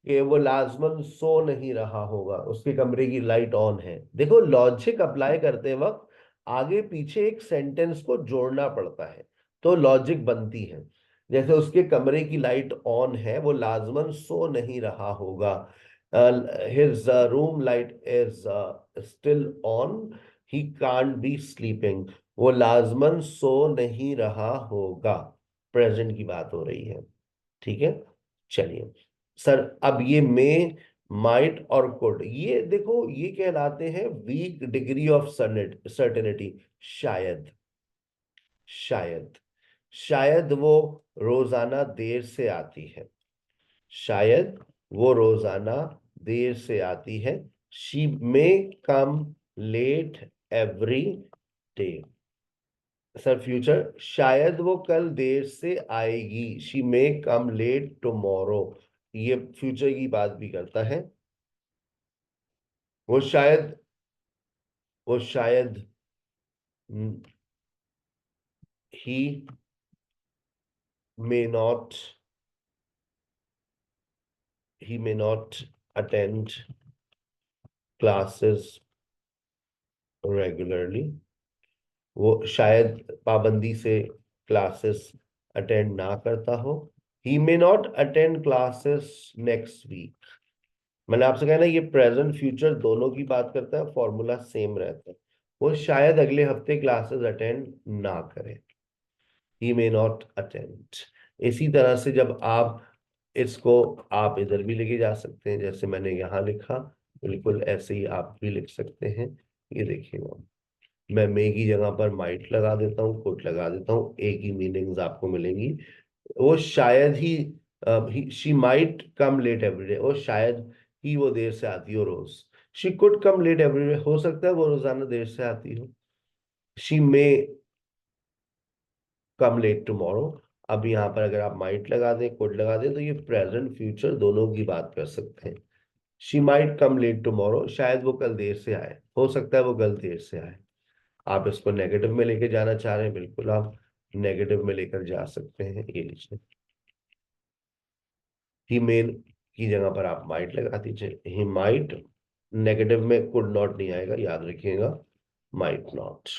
कि वो लाजमन सो नहीं रहा होगा, उसके कमरे की लाइट ऑन है। देखो, लॉजिक अप्लाई करते वक्त आगे पीछे एक सेंटेंस को जोड़ना पड़ता है, तो लॉजिक बनती है। जैसे उसके कमरे की लाइट ऑन है, वो लाजमन सो नहीं रहा होगा। His room light is still on, he can't be sleeping. वो लाजमन सो नहीं रहा होगा। प्रेजेंट की बात हो रही है। ठीक है, चलिए सर। अब ये मे, माइट और कुड, ये देखो, ये कहलाते हैं वीक डिग्री ऑफ सर्टेनिटी। शायद, शायद, शायद वो रोजाना देर से आती है, शायद वो रोजाना देर से आती है। She may come late every day. Sir future, शायद वो कल देर से आएगी। She may come late tomorrow, ये फ्यूचर की बात भी करता है। वो शायद, वो शायद he may not, he may not attend classes regularly. वो शायद पाबंदी से क्लासेस अटेंड ना करता हो। He may not attend classes next week. मैंने आपसे कहा ना, ये प्रेजेंट फ्यूचर दोनों की बात करता है, फॉर्मूला सेम रहता है। वो शायद अगले हफ्ते क्लासेस अटेंड ना करे। ही मे नॉट अटेंड। इसी तरह से जब आप इसको, आप इधर भी लेके जा सकते हैं, जैसे मैंने यहाँ लिखा, बिल्कुल ऐसे ही आप भी लिख सकते हैं। ये देखिएगा, मैं मे की जगह पर माइट लगा देता हूँ, कुड लगा देता हूँ, एक ही मीनिंग्स आपको मिलेंगी। वो शायद ही she might come late every day, और शायद ही वो देर से आती हो रोज। She could come late every day, हो सकता है वो रोजाना देर से आती हो। She may come late tomorrow. अब यहाँ पर अगर आप माइट लगा दें, कुड लगा दें, तो ये प्रेजेंट फ्यूचर दोनों की बात कर सकते हैं। She might come late tomorrow, शायद वो कल देर से आए, हो सकता है वो कल देर से आए। आप इसको नेगेटिव में लेके जाना चाह रहे हैं, बिल्कुल आप नेगेटिव में लेकर जा सकते हैं। ये लीजिए, ही मेन की जगह पर आप माइट लगा दीजिए। ही माइट, नेगेटिव में कुड नॉट नहीं आएगा, याद रखिएगा। माइट नॉट,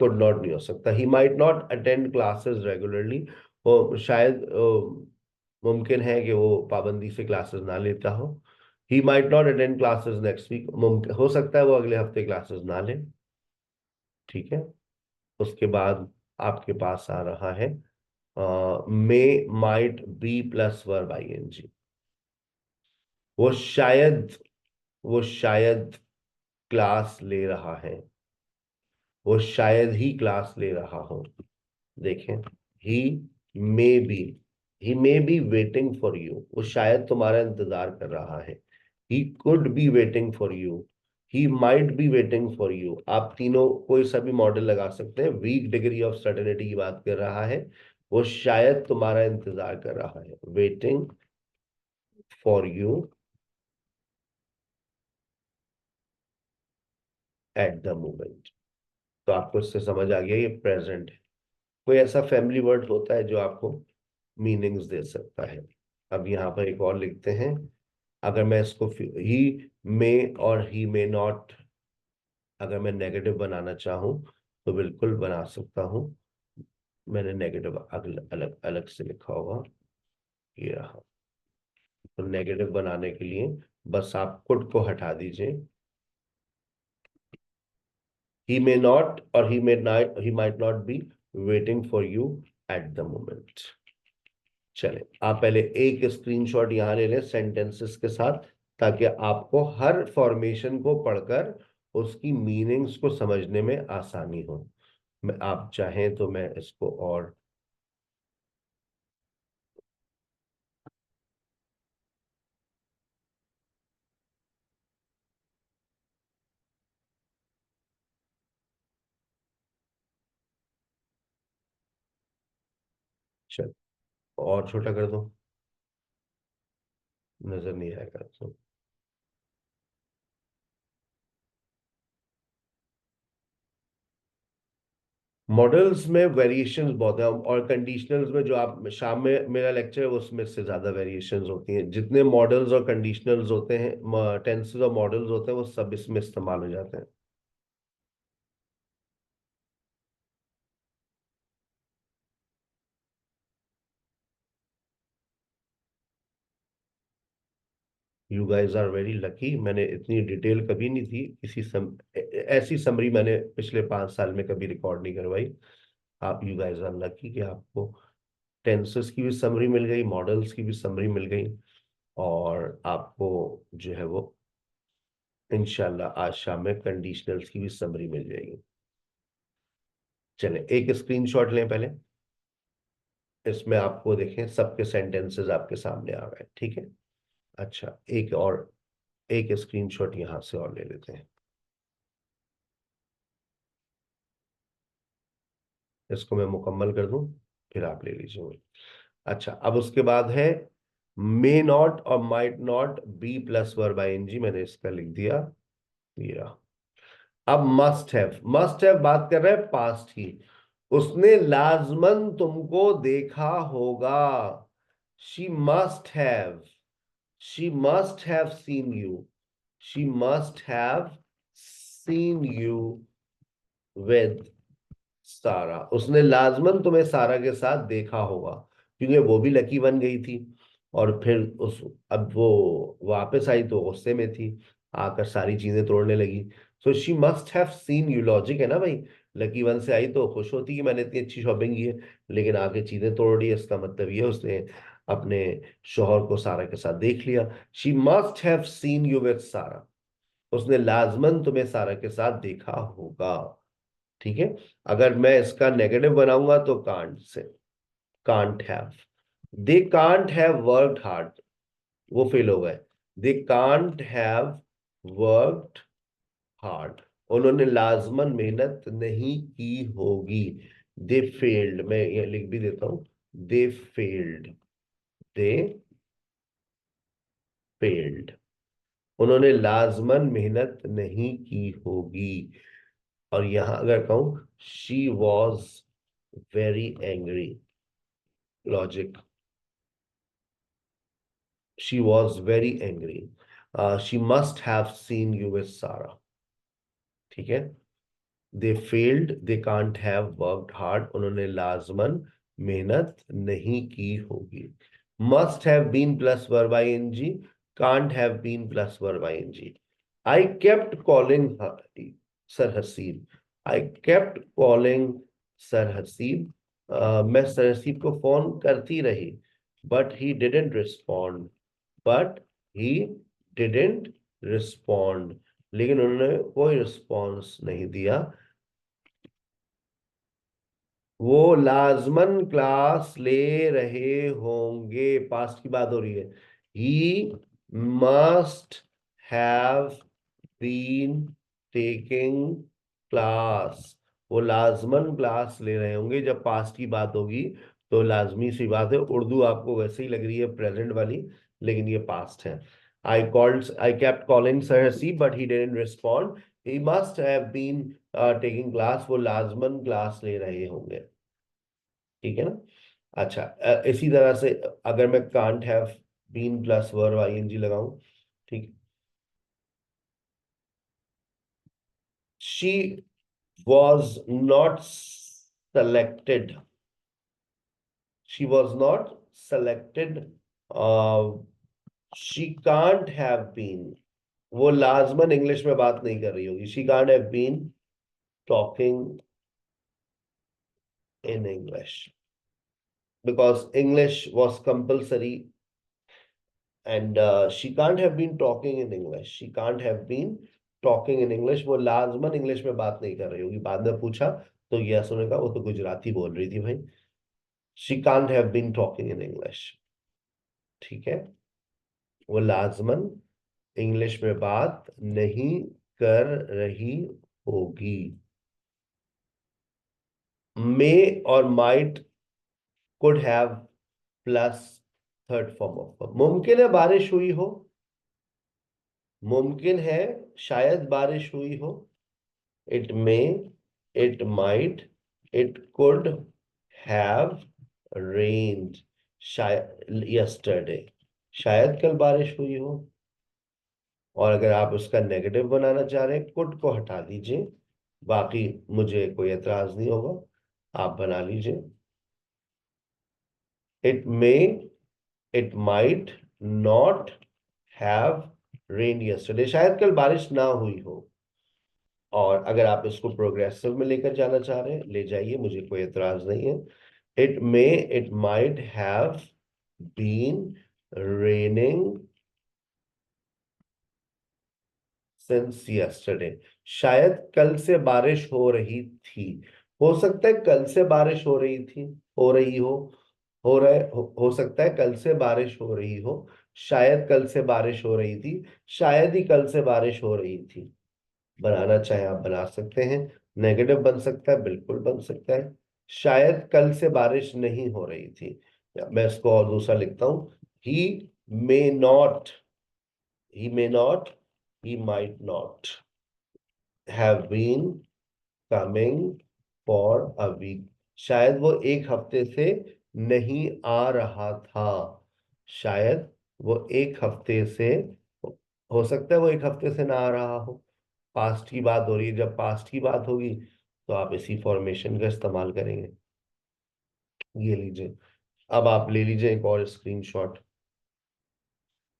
कुड नॉट नहीं हो सकता। ही might not attend classes regularly, वो शायद मुमकिन है कि वो पाबंदी से क्लासेस ना लेता हो। He might not attend classes next week, मुमकिन हो सकता है वो अगले हफ्ते क्लासेस ना ले। ठीक है। उसके बाद आपके पास आ रहा है may might be plus verb ING. वो शायद, वो शायद क्लास ले रहा है, वो शायद ही क्लास ले रहा हो। देखें, he may be, he may be waiting for you, वो शायद तुम्हारा इंतजार कर रहा है। He could be waiting for you, he might be waiting for you. आप तीनों कोई सा भी मॉडल लगा सकते हैं, वीक डिग्री ऑफ सर्टेनिटी की बात कर रहा है। वो शायद तुम्हारा इंतजार कर रहा है, waiting for you at the moment. तो आपको इससे समझ आ गया ये प्रेजेंट है। कोई ऐसा फैमिली वर्ड होता है जो आपको मीनिंग्स दे सकता है। अब यहाँ पर एक और लिखते हैं। अगर मैं इसको ही मे और ही मे नॉट अगर मैं नेगेटिव बनाना चाहूँ तो बिल्कुल बना सकता हूँ। मैंने नेगेटिव अलग अलग अलग से लिखा होगा, ये रहा। तो नेगेटिव बनाने के लिए बस आप कुड को हटा दीजिए। ही मे नॉट और ही might not B waiting for you at the moment. चले, आप पहले एक स्क्रीनशॉट यहाँ ले लें सेंटेंसेस के साथ, ताकि आपको हर फॉर्मेशन को पढ़कर उसकी मीनिंग्स को समझने में आसानी हो। मैं, आप चाहें तो मैं इसको और चल और छोटा कर दूं, नजर नहीं आएगा तो। मॉडल्स में वेरिएशंस बहुत है, और कंडीशनल्स में जो आप शाम में मेरा लेक्चर है उसमें से ज्यादा वेरिएशंस होती हैं। जितने मॉडल्स और कंडीशनल्स होते हैं, टेंसेस और मॉडल्स होते हैं, वो सब इसमें इस्तेमाल हो जाते हैं। You guys are very lucky, मैंने इतनी डिटेल कभी नहीं थी ऐसी समरी मैंने पिछले 5 साल में कभी रिकॉर्ड नहीं करवाई। आप, यू गाइज आर लकी कि आपको टेंसेस की भी समरी मिल गई, मॉडल्स की भी समरी मिल गई, और आपको जो है वो इंशाल्लाह आज शाम में कंडीशनल्स की भी समरी मिल जाएगी। चलें, एक स्क्रीनशॉट लें पहले। इसमें आपको देखें सबके सेंटेंसेस आपके सामने आ गए, ठीक है। अच्छा, एक स्क्रीनशॉट यहाँ से और ले लेते हैं। इसको मैं मुकम्मल कर दूं, फिर आप ले लीजिए। अच्छा, अब उसके बाद है मे नॉट और might not be plus verb ING, मैंने इसका लिख दिया, ये रहा। अब मस्ट हैव बात कर रहे हैं पास्ट की। उसने लाजमन तुमको देखा होगा। She must have, she must have seen you, she must have seen you with सारा। उसने लाजमन तुम्हें सारा के साथ देखा होगा, क्योंकि वो भी लकी बन गई थी। और फिर उस, अब वो वापस आई तो गुस्से में थी, आकर सारी चीजें तोड़ने लगी। So she must have seen you, logic है ना भाई। लकी वन से आई तो खुश होती कि मैंने इतनी अच्छी शॉपिंग की है, लेकिन आके चीजें तोड़ रही है, इसका मतलब ये उसने अपने शोहर को सारा के साथ देख लिया। She must have seen you with सारा, उसने लाजमन तुम्हें सारा के साथ देखा होगा। ठीक है। अगर मैं इसका नेगेटिव बनाऊंगा तो कांट से, can't have. They can't have worked hard, वो फेल हो गए। दे कांट हैव वर्कड हार्ड, उन्होंने लाजमन मेहनत नहीं की होगी। दे फेल्ड, मैं ये लिख भी देता हूं, दे फेल्ड, दे फेल्ड, उन्होंने लाजमन मेहनत नहीं की होगी। और यहां अगर कहूं she was very angry, logic, she was very angry, she must have seen you with Sarah. ठीक है, they failed, they can't have worked hard, उन्होंने लाजमन मेहनत नहीं की होगी। Must have been plus verb ING, can't have been plus verb ING. I kept calling sir Haseeb, I kept calling sir Haseeb, मैं sir Haseeb को फोन करती रही, but he didn't respond, but he didn't respond, लेकिन उन्होंने कोई रिस्पॉन्स नहीं दिया। वो लाजमन क्लास ले रहे होंगे, पास्ट की बात हो रही है। He must have been taking class, वो लाजमन क्लास ले रहे होंगे। जब पास्ट की बात होगी तो लाजमी सी बात है, उर्दू आपको वैसे ही लग रही है प्रेजेंट वाली, लेकिन ये पास्ट है। I kept calling sir Haseeb but he didn't respond, he must have been taking class, वो लाजमन क्लास ले रहे होंगे। ठीक है ना। अच्छा, इसी तरह से अगर मैं can't have been plus verb ING लगाऊं, ठीक, she was not selected, she was not selected, she can't have been, वो लाजमन इंग्लिश में बात नहीं कर रही होगी, she can't have been talking in English because English was compulsory, and she can't have been talking in English, she can't have been talking in English, वो लाजमन इंग्लिश में बात नहीं कर रही होगी। बाद में पूछा तो यस उन्होंने कहा वो तो गुजराती बोल रही थी भाई। she can't have been talking in English, ठीक है, वो लाजमन इंग्लिश में बात नहीं कर रही होगी। मे और might could have plus third form of, मुमकिन है बारिश हुई हो, मुमकिन है शायद बारिश हुई हो, it may, it might, it could have rained शायद yesterday, शायद कल बारिश हुई हो। और अगर आप उसका नेगेटिव बनाना चाह रहे हैं, कुड को हटा दीजिए, बाकी मुझे कोई एतराज नहीं होगा, आप बना लीजिए। It may, it might not have rain yesterday, शायद कल बारिश ना हुई हो। और अगर आप इसको प्रोग्रेसिव में लेकर जाना चाह रहे हैं, ले जाइए, मुझे कोई एतराज नहीं है। It may, it might have been raining since yesterday, शायद कल से बारिश हो रही थी। हो सकता है कल से बारिश हो रही थी, हो रही हो रहा है, हो सकता है कल से बारिश हो रही हो, शायद कल से बारिश हो रही थी, शायद ही कल से बारिश हो रही थी। बनाना चाहे आप बना सकते हैं, नेगेटिव बन सकता है, बिल्कुल बन सकता है। शायद कल से बारिश नहीं हो रही थी, मैं इसको और दूसरा लिखता हूं, he may not, he may not, he might not have been coming for a week, शायद वो एक हफ्ते से नहीं आ रहा था, शायद वो एक हफ्ते से, हो सकता है वो एक हफ्ते से ना आ रहा हो। पास्ट की बात हो रही है, जब पास्ट की बात होगी तो आप इसी फॉर्मेशन का इस्तेमाल करेंगे। ये लीजिए, अब आप ले लीजिए एक और स्क्रीनशॉट।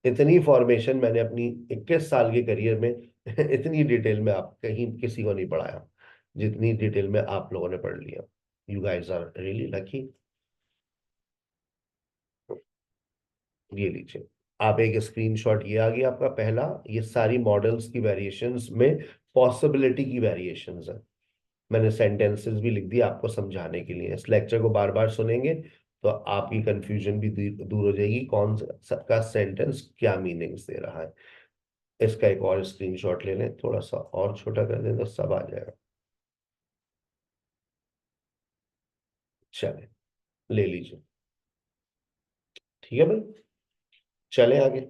इतनी फॉर्मेशन मैंने अपनी 21 साल के करियर में इतनी डिटेल में आप कहीं किसी को नहीं पढ़ाया जितनी डिटेल में आप लोगों ने पढ़ लिया। You guys are really lucky. ये लीजिए, आप एक स्क्रीनशॉट, ये आ गया आपका पहला। ये सारी मॉडल्स की वेरिएशंस में पॉसिबिलिटी की वेरिएशंस है। मैंने सेंटेंसेस भी लिख दिए आपको समझाने के लिए, इस लेक्चर को बार बार सुनेंगे तो आपकी कंफ्यूजन भी दूर हो जाएगी, कौन सा का सेंटेंस क्या मीनिंग्स दे रहा है। इसका एक और स्क्रीनशॉट ले लें, थोड़ा सा और छोटा कर दें तो सब आ जाएगा। चले, ले लीजिए। ठीक है भाई, चले आगे।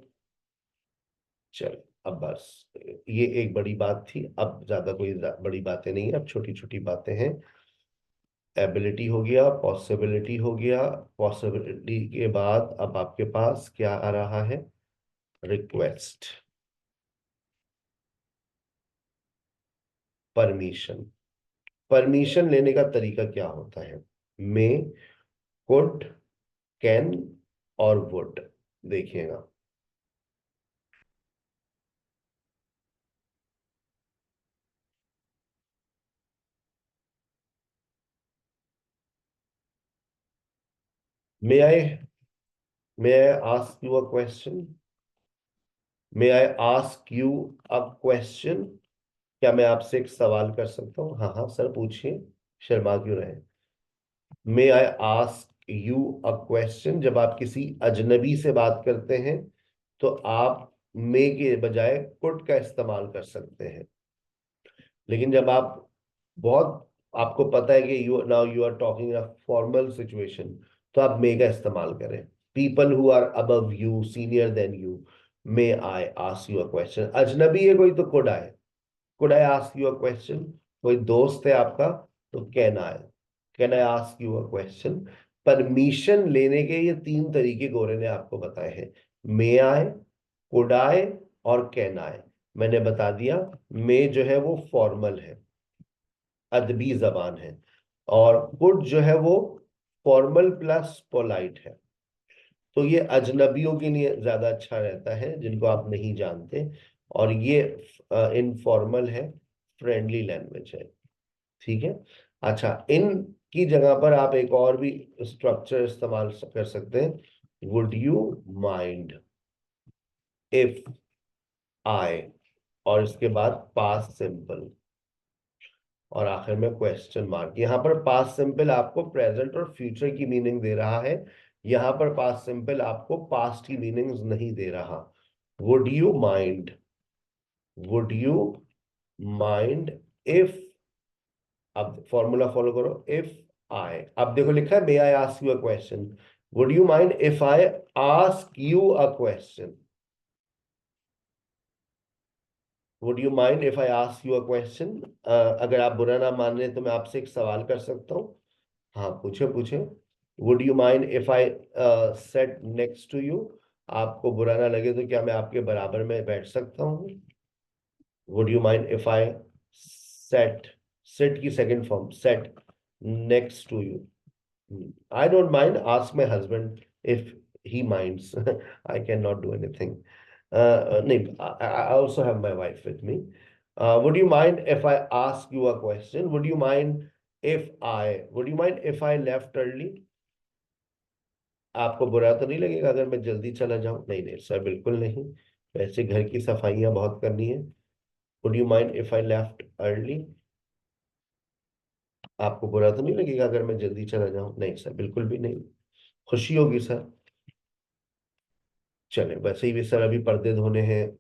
चले, अब बस ये एक बड़ी बात थी, अब ज्यादा कोई बड़ी बातें नहीं है, अब छोटी छोटी बातें हैं। एबिलिटी हो गया, पॉसिबिलिटी हो गया। पॉसिबिलिटी के बाद अब आपके पास क्या आ रहा है? Request, permission. परमिशन लेने का तरीका क्या होता है? मे, कुड, कैन और वुड। देखिएगा, may I may I ask you a question? May I ask you a question? क्या मैं आपसे एक सवाल कर सकता हूँ? हाँ हाँ सर, पूछिए, शर्मा क्यों रहे। May I ask you a question, जब आप किसी अजनबी से बात करते हैं तो आप मे के बजाय कुड का इस्तेमाल कर सकते हैं। लेकिन जब आप बहुत, आपको पता है कि you are talking in a formal situation, तो आप मे का इस्तेमाल करें। People who are above you, senior than you, may I ask you a question. अजनबी है कोई तो could I ask you a question. कोई दोस्त है आपका तो can I ask you a question. Permission लेने के ये तीन तरीके गोरे ने आपको बताए हैं, मे आए, कुड आए और कैन आए। मैंने बता दिया, मे जो है वो फॉर्मल है, अदबी जबान है, और कुड जो है वो फॉर्मल प्लस पोलाइट है। तो ये अजनबियों के लिए ज्यादा अच्छा रहता है जिनको आप नहीं जानते, और ये इनफॉर्मल है, फ्रेंडली लैंग्वेज है। ठीक है। अच्छा, इन की जगह पर आप एक और भी स्ट्रक्चर इस्तेमाल कर सकते हैं, वुड यू माइंड, इफ आई, और इसके बाद पास्ट सिंपल, और आखिर में क्वेश्चन मार्क। यहां पर पास्ट सिंपल आपको प्रेजेंट और फ्यूचर की मीनिंग दे रहा है, यहां पर पास्ट सिंपल आपको पास्ट की मीनिंग्स नहीं दे रहा। Would you mind, would you mind if, अब फॉर्मूला फॉलो करो, इफ आई, अब देखो लिखा है may I ask you a question, would you mind if I ask you a question? Would you mind if I ask you a question? अगर आप बुरा ना मान रहे तो मैं आपसे एक सवाल कर सकता हूँ। हाँ, पूछे पूछे। Would you mind if I set next to you? आपको बुरा ना लगे तो क्या मैं आपके बराबर में बैठ सकता हूँ? Would you mind if I sat, sit की second form sat, next to you? I don't mind. Ask my husband if he minds. I cannot do anything. No, I also have my wife with me. Would you mind if I ask you a question? Would you mind if I left early? आपको बुरा तो नहीं लगेगा अगर मैं जल्दी चला जाऊं? नहीं नहीं सर, बिल्कुल नहीं, वैसे घर की सफाइयां बहुत करनी है। Would you mind if I left early? आपको बुरा तो नहीं लगेगा अगर मैं जल्दी चला जाऊं? नहीं सर, बिल्कुल भी नहीं, खुशी होगी सर। चले, वैसे ही भी सर अभी पर्दे धोने हैं,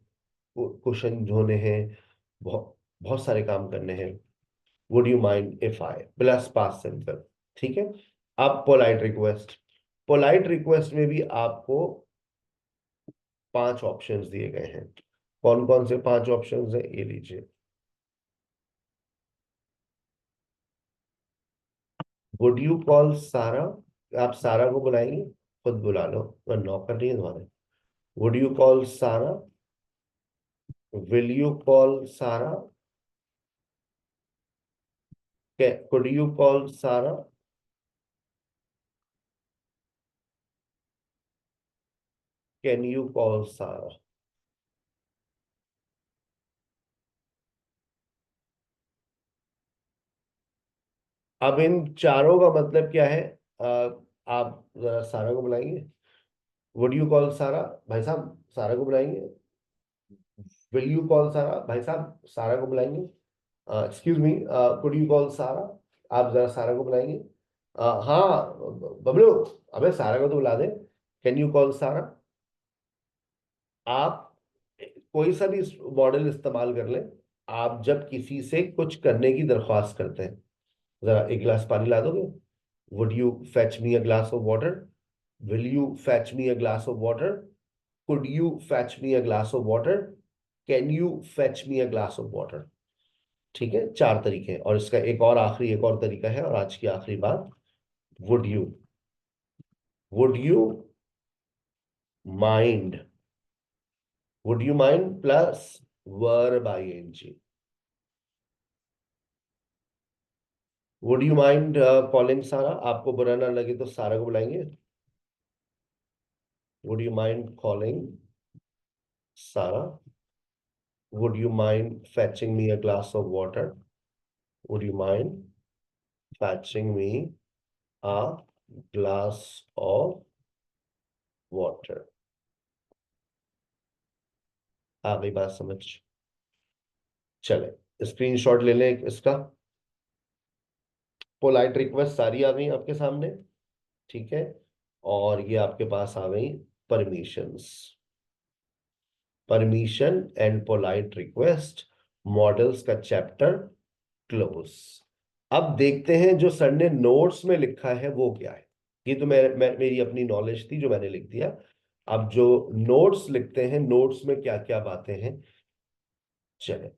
कुशन धोने हैं, बहुत बहुत सारे काम करने हैं। Would you mind if I, plus past simple. ठीक है। अब पोलाइट रिक्वेस्ट, पोलाइट रिक्वेस्ट में भी आपको 5 ऑप्शंस दिए गए हैं। कौन कौन से 5 ऑप्शंस हैं ये लीजिए। वुड यू कॉल सारा? आप सारा को बुलाएंगे? खुद बुला लो, नौकर नहीं है तुम्हारे। वुड यू कॉल सारा? विल यू कॉल सारा? कुड यू कॉल सारा? कैन यू कॉल सारा? अब इन चारों का मतलब क्या है? आप जरा सारा को बुलाएंगे? वुड यू कॉल सारा? भाई साहब सारा को बुलाएंगे? विल यू कॉल सारा? भाई साहब सारा को बुलाएंगे? Excuse me, could you call सारा? आप जरा सारा को बुलाएंगे? हाँ बबलू, अबे सारा को तो बुला दे। कैन यू कॉल सारा? आप कोई सा भी मॉडल इस्तेमाल कर लें। आप जब किसी से कुछ करने की दरख्वास्त करते हैं, जरा एक गिलास पानी ला दोगे? Would you fetch me a glass of water? Will you fetch me a glass of water? Could you fetch me a glass of water? Can you fetch me a glass of water? ठीक है, चार तरीके हैं, और इसका एक और तरीका है, और आज की आखिरी बात, would you. Would you mind? Would you mind plus verb ING. Would you mind calling Sarah? आपको बुरा ना लगे तो सारा को बुलाएंगे। Would you mind calling Sarah? Would you mind fetching me a glass of water? Would you mind fetching me a glass of water? आ गई बात समझ? चले स्क्रीनशॉट ले लें इसका। पोलाइट रिक्वेस्ट सारी आ गई आपके सामने, ठीक है। और ये आपके पास आ गई permissions. Permission and polite request, models का चैप्टर क्लोज। अब देखते हैं जो सर ने नोट्स में लिखा है वो क्या है। ये तो मेरी अपनी नॉलेज थी जो मैंने लिख दिया। अब जो नोट्स लिखते हैं, नोट्स में क्या क्या बातें हैं, चले।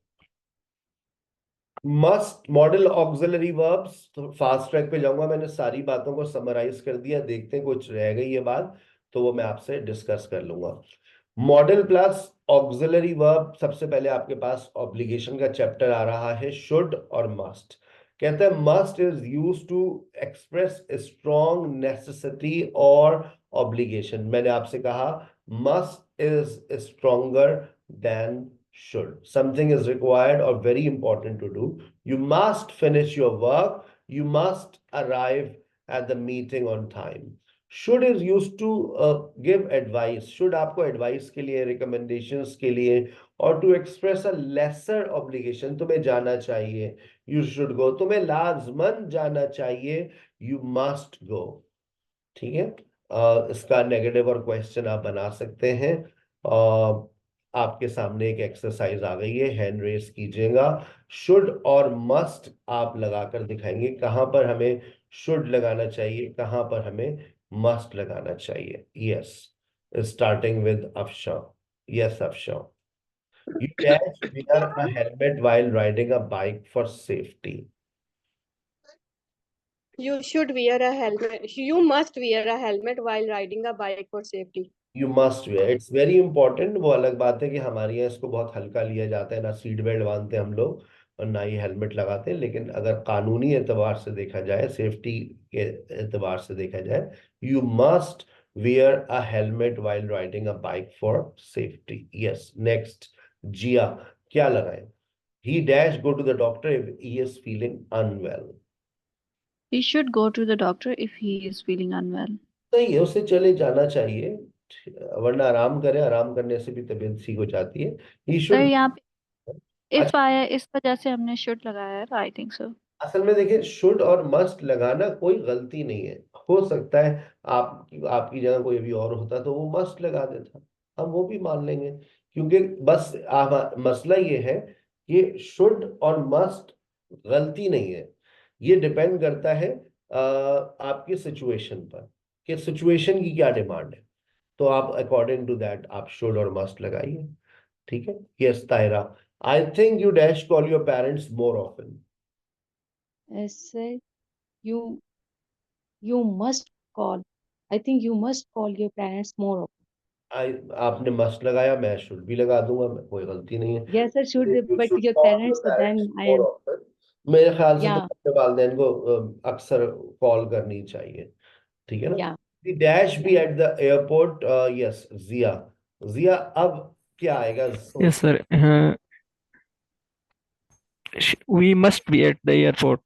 मस्ट मॉडल ऑक्सिलरी वर्ब्स, तो फास्ट ट्रैक पे जाऊंगा, मैंने सारी बातों को समराइज कर दिया, देखते हैं कुछ रह गई ये बात तो वो मैं आपसे डिस्कस कर लूंगा। मॉडल प्लस ऑक्सिलरी वर्ब, सबसे पहले आपके पास ऑब्लिगेशन का चैप्टर आ रहा है, शुड और मस्ट। कहते हैं must is use to express strong necessity और ऑब्लिगेशन। मैंने आपसे कहा must is stronger than should. Something is required or very important to do. You must finish your work. You must arrive at the meeting on time. Should is used to give advice. Should आपको advice के लिए, recommendations के लिए, और to express a lesser obligation, तुम्हें जाना चाहिए, you should go, तुम्हें लाजमन जाना चाहिए, you must go। ठीक है। इसका नेगेटिव और क्वेश्चन आप बना सकते हैं। आपके सामने एक एक्सरसाइज आ गई है, हैंड रेस कीजिएगा। शुड और मस्ट आप लगाकर दिखाएंगे कहां पर हमें शुड लगाना चाहिए, कहां पर हमें मस्ट लगाना चाहिए। Yes, starting with Afsha. Yes Afsha. You can wear a helmet while riding a bike for safety. You should wear a helmet. You must wear a helmet while riding a bike for safety. You must where, it's very important. वो अलग बात है कि हमारे यहाँ इसको बहुत हल्का लिया जाता है, ना सीट बेल्ट बांधते हम लोग और ना ही हेलमेट लगाते हैं, लेकिन अगर कानूनी एतबार से देखा जाए, सेफ्टी के एतबार से देखा जाए, you must wear a helmet while riding a bike for safety. Yes, next. Jiya, क्या लगाए? He dash go to the doctor if he is feeling unwell. He should go to the doctor if he is feeling unwell. सही है, उसे चले जाना चाहिए, वरना आराम करे, आराम करने से भी तबीयत ठीक हो जाती है। ही सर शुड। यहाँ पे इफ अच्छा, आया इस वजह से हमने should लगाया है, आई थिंक सो। असल में देखिए, शुड और मस्ट लगाना कोई गलती नहीं है। हो सकता है आपकी जगह कोई अभी और होता तो वो मस्ट लगा देता, हम वो भी मान लेंगे। क्योंकि बस मसला ये है कि शुड और मस्ट गलती नहीं है, ये डिपेंड करता है आपकी सिचुएशन पर, कि सिचुएशन की क्या डिमांड है। तो आप अकॉर्डिंग टू दैट आप शुड और मस्ट लगाइए। ठीक है। Yes तायरा, I think you dash call your parents more often. Sir, you you must call. I think you must call your parents more often. आपने मस्ट लगाया, मैं शुड भी लगा दूंगा, कोई गलती नहीं है। Yes, sir, should You but should your call your parents. So parents then I more am. often. मेरे ख्याल से तो Yeah, अपने वालिदैन को अक्सर कॉल करनी चाहिए। ठीक है ना। yeah. Dash Yeah. भी एट द एयरपोर्ट। यस जिया। जिया, अब क्या आएगा? Yes, sir. We must be at the airport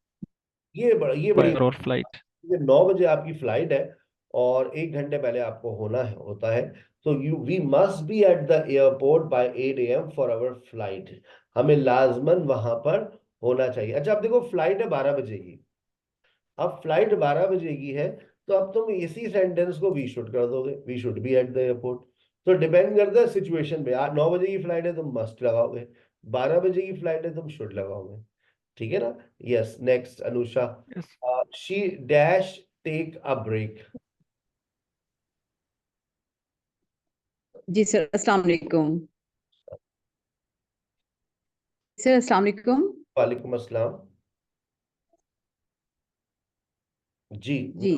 ये by बड़ी our flight. 9 बजे आपकी फ्लाइट है और 1 घंटे पहले आपको होता है, तो we must be at the airport by 8 AM for our flight. हमें लाजमन वहां पर होना चाहिए। अच्छा, अब देखो फ्लाइट है 12 बजे की, अब फ्लाइट 12 बजे की है, तो अब तुम इसी सेंटेंस को वी शुड कर दोगे, we should be at the airport. तो डिपेंड करता है सिचुएशन पे। 9 बजे की फ्लाइट है तुम मस्ट लगाओगे, 12 बजे की फ्लाइट है तुम शुड लगाओगे, ठीक है ना। Yes, next Anusha. Yes. She dash take a break. जी सर, अस्सलाम वालेकुम। सर अस्सलाम वालेकुम। वालेकुम अस्सलाम। जी। जी,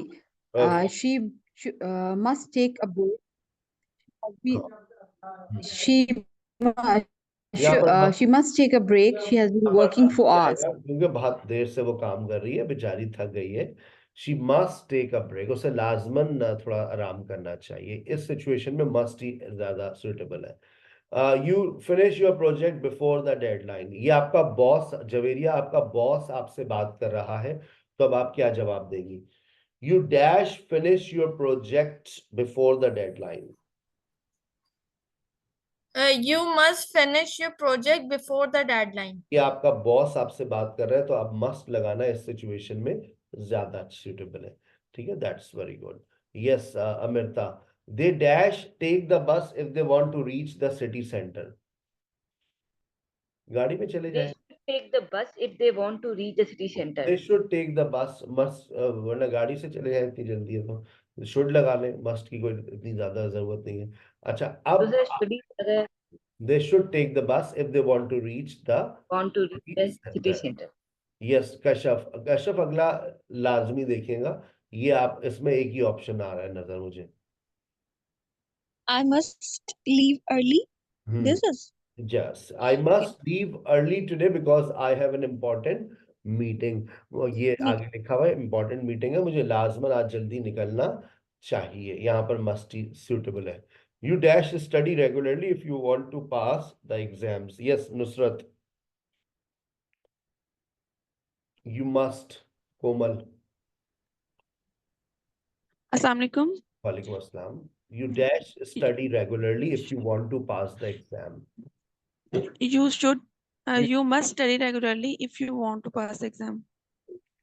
अ, she must take a break. She यहाँ पर she must take a break. She has been working for hours. क्योंकि बहुत देर से वो काम कर रही है, बेचारी थक गई है। She must take a break, उसे लाजमन थोड़ा आराम करना चाहिए। इस सिचुएशन में मस्ट ही ज्यादा सुटेबल है। You finish your project before the deadline. ये आपका बॉस, जवेरिया आपका बॉस आपसे बात कर रहा है, तो अब आप क्या जवाब देंगी? You dash finish your project before the deadline. You must finish your project before the deadline. ये आपका बॉस आपसे बात कर रहा है, तो आप मस्ट लगाना इस सिचुएशन में ज्यादा सूटेबल है, ठीक है। That's very good. Yes Amrita, they dash take the bus if they want to reach the city centre. गाड़ी में चले They जाएं। should take the bus if they want to reach the city center. They should take the bus, must वरना गाड़ी से चले जाए इतनी जल्दी है तो शुड लगा लें, मस्ट की कोई इतनी ज्यादा जरूरत नहीं है। अच्छा, तो अब सर स्टडी अगर they should take the bus if they want to reach the want to reach the city centre. center. यस कश्यप, कश्यप अगला लाजमी देखेगा। ये आप इसमें एक ही ऑप्शन आ रहा है नजर मुझे। I must leave early. This is Yes, I must leave early today because I have an important meeting. वो ये आगे लिखा हुआ है, important meeting है, मुझे लाजमन आज जल्दी निकलना चाहिए। यहाँ पर must ही suitable है। You dash study regularly if you want to pass the exams. Yes, Nusrat. You must, Komal. Assalamu alaikum. वालेकुम अस्सलाम। You dash study regularly if you want to pass the exam. You should, you must study regularly if you want to pass the exam.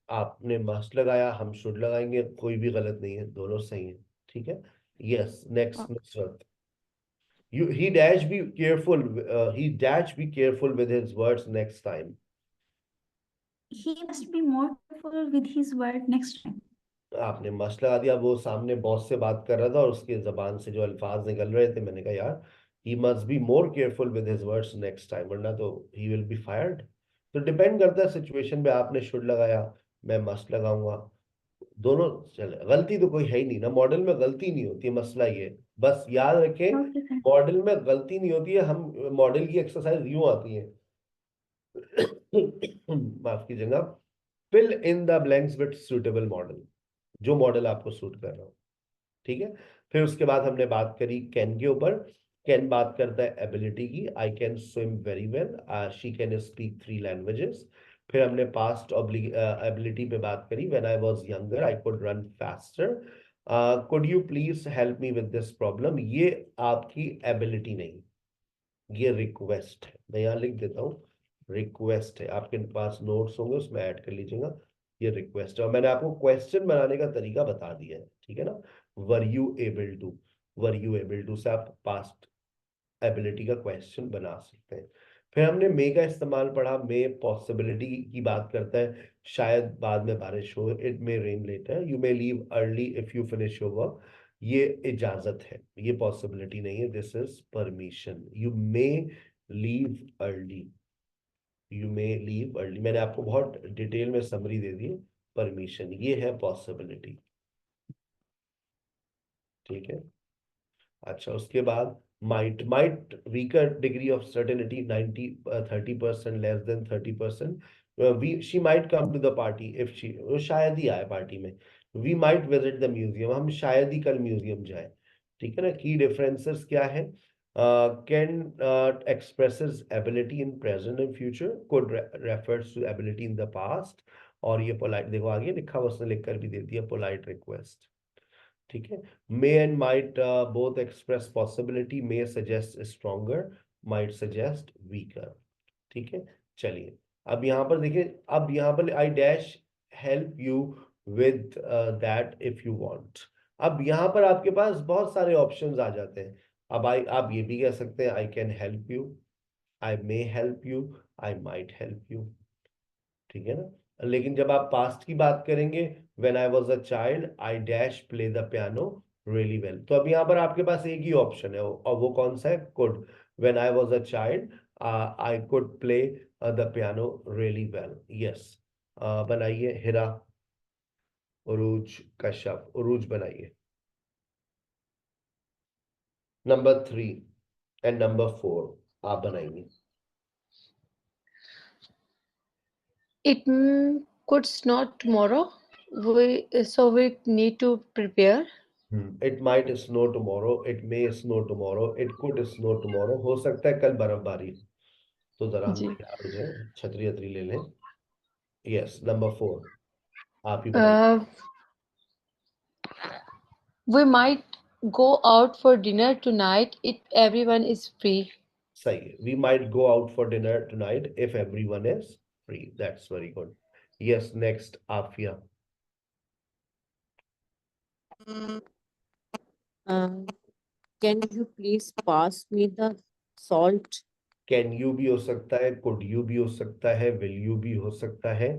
आपने must लगाया, हम should लगाएंगे, कोई भी गलत नहीं है, दोनों सही है, ठीक है। Yes, next Nusrat. You he dash be careful. He dash be careful with his words next time. He must be more careful with his word next time. आपने मस्ट लगा दिया, वो सामने बॉस से बात कर रहा था और उसके जबान से जो अल्फाज निकल रहे थे, मैंने कहा यार he must be more careful with his words next time, वरना तो he will be fired। तो डिपेंड करता है सिचुएशन पे। आपने शुड लगाया, मैं मस्ट लगाऊंगा, दोनों चले। गलती तो कोई है ही नहीं ना, मॉडल में गलती नहीं होती है, मसला ये बस याद रखें, मॉडल में गलती नहीं होती है। हम मॉडल की एक्सरसाइज यूं आती है माफ कीजिएगा, fill in the blanks with suitable modal, जो मॉडल आपको सूट कर रहा हो, ठीक है। फिर उसके बाद हमने बात करी कैन के ऊपर। कैन बात करता है एबिलिटी की, I can swim very well, she can speak 3 languages. फिर हमने पास्ट एबिलिटी पे बात करी, when I was younger I could run faster, could you please help me with this problem. ये आपकी एबिलिटी नहीं, ये रिक्वेस्ट है। मैं यहाँ लिख देता हूँ, रिक्वेस्ट है। आपके पास नोट्स होंगे, उसमें ऐड कर लीजिएगा, ये रिक्वेस्ट है। और मैंने आपको क्वेश्चन बनाने का तरीका बता दिया है, ठीक है ना। Were you able to, were you able to से आप पास्ट एबिलिटी का क्वेश्चन बना सकते हैं। फिर हमने मे का इस्तेमाल पढ़ा। मे पॉसिबिलिटी की बात करता है, शायद बाद में बारिश हो, it may rain later. You may leave early if you finish your work, ये इजाजत है, ये पॉसिबिलिटी नहीं है, this is permission. You may leave early, you may leave early, मैंने आपको बहुत डिटेल में समरी दे दी है। परमिशन ये है पॉसिबिलिटी, ठीक है। अच्छा, उसके बाद might, weaker degree of certainty, 30%, less than 30%. She might come to the party if she, वो शायद ही आए पार्टी में। we might visit the museum, हम शायद ही कल म्यूजियम जाए, ठीक है ना। की डिफरेंसेस क्या है? can expresses ability in present and future, could refers to ability in the past, और ये polite, देखो आगे लिखा हुआ, उसने लिख कर भी दे दिया, polite request, ठीक है। May and might both express possibility, may suggest stronger, might suggest weaker, ठीक है। चलिए अब यहाँ पर देखिए, अब यहाँ पर I dash help you with that if you want. अब यहाँ पर आपके पास बहुत सारे ऑप्शंस आ जाते हैं. अब आप ये भी कह सकते हैं I can help you, I may help you, I might help you. ठीक है ना. लेकिन जब आप पास्ट की बात करेंगे, when I was a child, I dash play the piano really well. तो अब यहाँ पर आपके पास एक ही ऑप्शन है और वो कौन सा है? Could. When I was a child, I could play the piano really well. Yes. बनाइए हिरा, उरूज, कश्यप. उरूज बनाइए. नंबर 3 एंड नंबर 4 आप बनाइए. It could snow tomorrow. So we need to prepare. It might snow tomorrow. It may snow tomorrow. It could snow tomorrow. हो सकता है कल बर्फबारी. तो जरा हम जी. तैयार हो जाए, छतरी छतरी ले लें. Yes, number 4 आप ही बताइए. We might go out for dinner tonight if everyone is free. सही है. We might go out for dinner tonight if everyone is free. That's very good. Yes, next Afia. Can you please pass me the salt? Can you भी हो सकता है, could you भी हो सकता है, will you भी हो सकता है,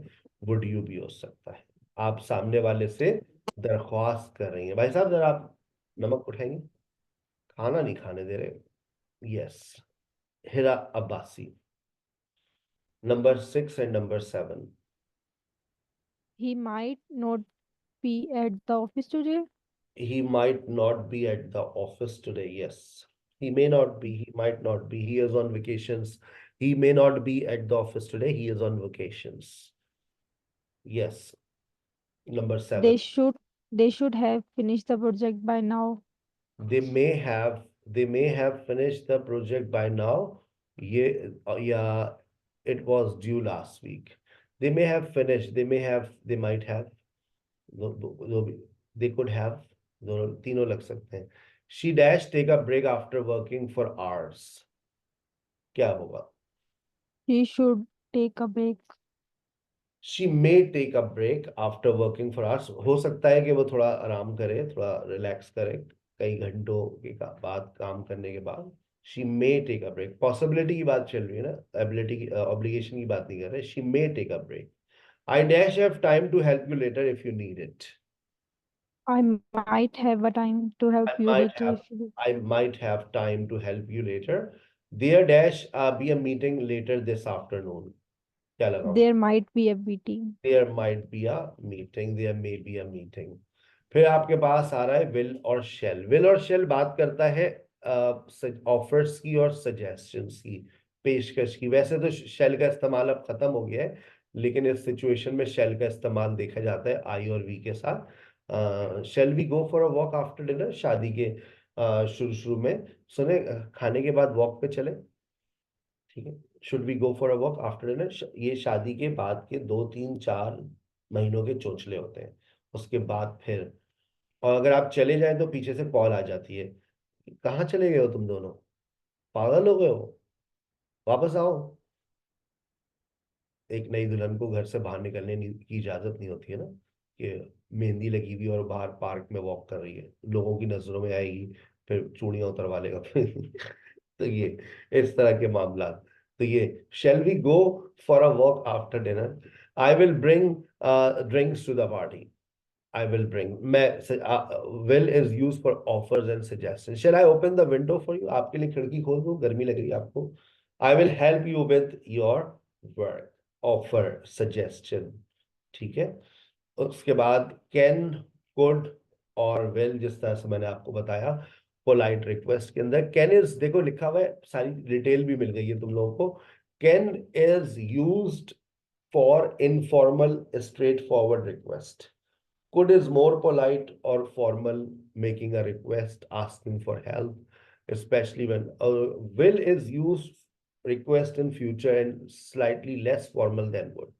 would you भी हो सकता है. आप सामने वाले से दरख्वास्त कर रही हैं, भाई साहब जरा आप नमक उठाएंगे, खाना नहीं खाने दे रहे. Yes. Hira Abbasi. Number 6 and number 7. He might not be at the office today. He might not be at the office today. Yes. He may not be, he might not be. He is on vacations. He may not be at the office today. He is on vacations. Yes. Number 7. They should have finished the project by now. They may have finished the project by now. Yeah, it was due last week. They may have finished. They might have. They could have. तीनों लग सकते हैं. She dash take a break after working for hours. क्या होगा? He should take a break. She may take a break after working for hours. हो सकता है कि वो थोड़ा आराम करे, थोड़ा रिलैक्स करे कई घंटों के बाद काम करने के बाद. She may take a break. Possibility की बात चल रही है ना, ability की obligation की बात नहीं कर रहे. She may take a break. I dash have time to help you later if you need it. I might have a time to help you later. I might have time to help you later. There dash be a meeting later this afternoon. क्या लगा? There might be a meeting. There might be a meeting. There may be a meeting. फिर आपके पास आ रहा है will और shall. Will और shall बात करता है offers की और suggestions की, पेशकश की. वैसे तो shall का इस्तेमाल अब खत्म हो गया है, लेकिन इस सिचुएशन में shall का इस्तेमाल देखा जाता है I और V के साथ. Shall we go for a walk after dinner? शादी के शुरू में सुने, खाने के बाद वॉक पे चले. ठीक है. Should we go for a walk after dinner? ये शादी के बाद के 2, 3, 4 महीनों के चोंचले होते हैं. उसके बाद फिर, और अगर आप चले जाएं तो पीछे से कॉल आ जाती है, कहाँ चले गए हो तुम दोनों, पागल हो गए हो, वापस आओ. एक नई दुल्हन को घर से बाहर निकलने की इजाजत नहीं होती है ना, कि मेहंदी लगी हुई और बाहर पार्क में वॉक कर रही है, लोगों की नजरों में आएगी, फिर चूड़ियां उतरवा लेगा. तो ये इस तरह के मामला. तो ये shall we go for a walk after dinner? I will bring drinks to the party. I will bring. Will is used for offers and suggestions. Shall I open the window for you? आपके लिए खिड़की खोल दूं, गर्मी लग रही है आपको. I will help you with your work. Offer, suggestion. ठीक है. उसके बाद can, could और will, जिस तरह से मैंने आपको बताया पोलाइट रिक्वेस्ट के अंदर. कैन इज, देखो लिखा हुआ है, सारी डिटेल भी मिल गई है तुम लोगों को. Can is used for informal straightforward request. Could is more polite और formal, making a request, asking for help, especially when will is used request in future and slightly less formal than would.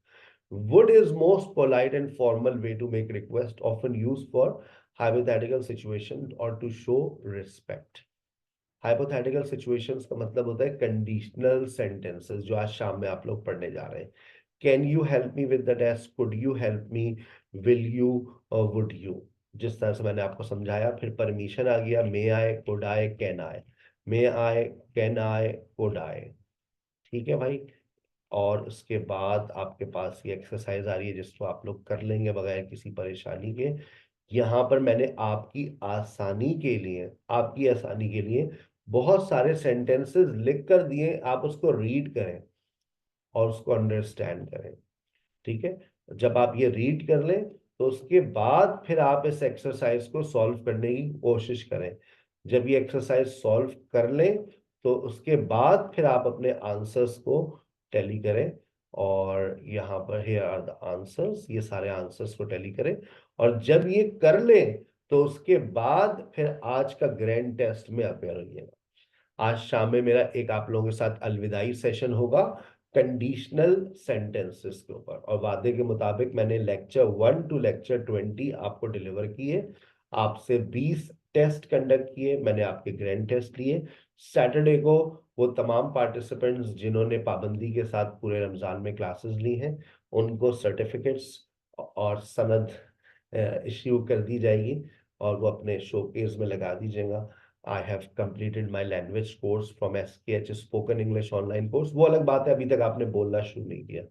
Would is most polite and formal way to make request, often used for hypothetical situation or to show respect. Hypothetical situations का मतलब होता है conditional sentences, जो आज शाम में आप लोग पढ़ने जा रहे हैं. Can you help me with the test, could you help me, will you और वुड यू, जिस तरह से मैंने आपको समझाया। फिर परमिशन आ गया, मे आए, कुड आए, कैन आए, मे आए, कैन आए, कुड आए। ठीक है भाई। और उसके बाद आपके पास ये एक्सरसाइज आ रही है जिसको आप लोग कर लेंगे बगैर किसी परेशानी के। यहाँ पर मैंने आपकी आसानी के लिए बहुत सारे सेंटेंसेस लिख कर दिए, आप उसको रीड करें और उसको अंडरस्टैंड करें। ठीक है। जब आप ये रीड कर लें तो उसके बाद फिर आप इस एक्सरसाइज को सॉल्व करने की कोशिश करें। जब ये एक्सरसाइज सॉल्व कर लें तो उसके बाद फिर आप अपने आंसर्स को टैली करें, और यहाँ पर हियर आर द आंसर्स, ये सारे आंसर्स को टैली करें। और जब ये कर लें तो उसके बाद फिर आज का ग्रैंड टेस्ट में अपेयर होइएगा। आज शाम में मेरा एक आप लोगों के साथ अलविदाई सेशन होगा कंडीशनल सेंटेंसेस के ऊपर, और वादे के मुताबिक मैंने लेक्चर 1 to लेक्चर 20 आपको डिलीवर किए, आपसे 20 टेस्ट कंडक्ट किए, मैंने आपके ग्रैंड टेस्ट लिए। सैटरडे को वो तमाम पार्टिसिपेंट्स जिन्होंने पाबंदी के साथ पूरे रमजान में क्लासेस ली हैं उनको सर्टिफिकेट्स और सनद इश्यू कर दी जाएगी और वो अपने शोकेस में लगा दीजिएगा। I have completed my language course from SKH Spoken English online course। वो अलग बात है, अभी तक आपने बोलना शुरू नहीं किया,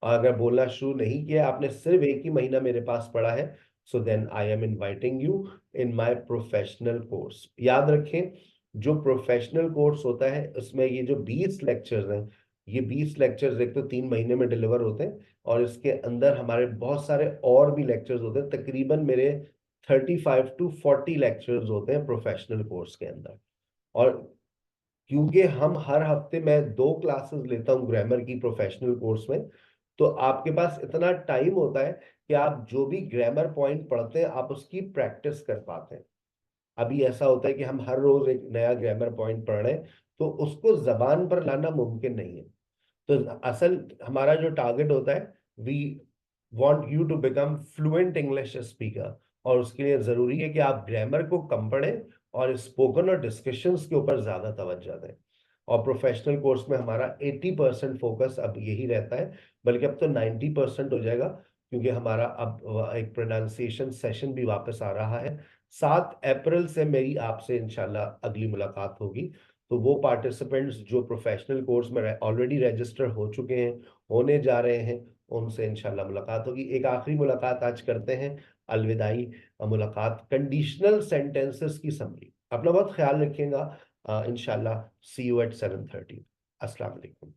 और अगर बोलना शुरू नहीं किया, आपने सिर्फ एक ही महीना मेरे पास पढ़ा है, so then I am inviting you in my professional course। याद रखें, जो प्रोफेशनल कोर्स होता है उसमें ये जो 20 लेक्चर्स हैं, ये 20 लेक्चर्स एक तो 3 महीने में डिलीवर होते हैं, और इसके अंदर हमारे बहुत सारे और भी लेक्चर्स होते हैं। तकरीबन मेरे 35 to 40 लेक्चर्स होते हैं प्रोफेशनल कोर्स के अंदर। और क्योंकि हम हर हफ्ते मैं 2 क्लासेस लेता हूँ ग्रामर की प्रोफेशनल कोर्स में, तो आपके पास इतना टाइम होता है कि आप जो भी ग्रामर पॉइंट पढ़ते हैं आप उसकी प्रैक्टिस कर पाते हैं। अभी ऐसा होता है कि हम हर रोज एक नया ग्रामर पॉइंट पढ़ रहे हैं, तो उसको जबान पर लाना मुमकिन नहीं है। तो असल हमारा जो टारगेट होता है, we want you to become fluent English speaker, और उसके लिए जरूरी है कि आप ग्रामर को कम पढ़ें और स्पोकन और डिस्कशंस के ऊपर ज्यादा तवज्जो दें। और प्रोफेशनल कोर्स में हमारा 80% फोकस अब यही रहता है, बल्कि अब तो 90% हो जाएगा, क्योंकि हमारा अब एक प्रोनाउंसिएशन सेशन भी वापस आ रहा है। 7 अप्रैल से मेरी आपसे इंशाल्लाह अगली मुलाकात होगी। तो वो पार्टिसिपेंट्स जो प्रोफेशनल कोर्स में ऑलरेडी रजिस्टर हो चुके हैं, होने जा रहे हैं, उनसे इंशाल्लाह मुलाकात होगी। एक आखिरी मुलाकात आज करते हैं, अलविदाई मुलाकात, कंडीशनल सेंटेंसेस की समरी। अपना बहुत ख्याल रखिएगा। इंशाल्लाह सी यू एट 7:30। अस्सलाम वालेकुम।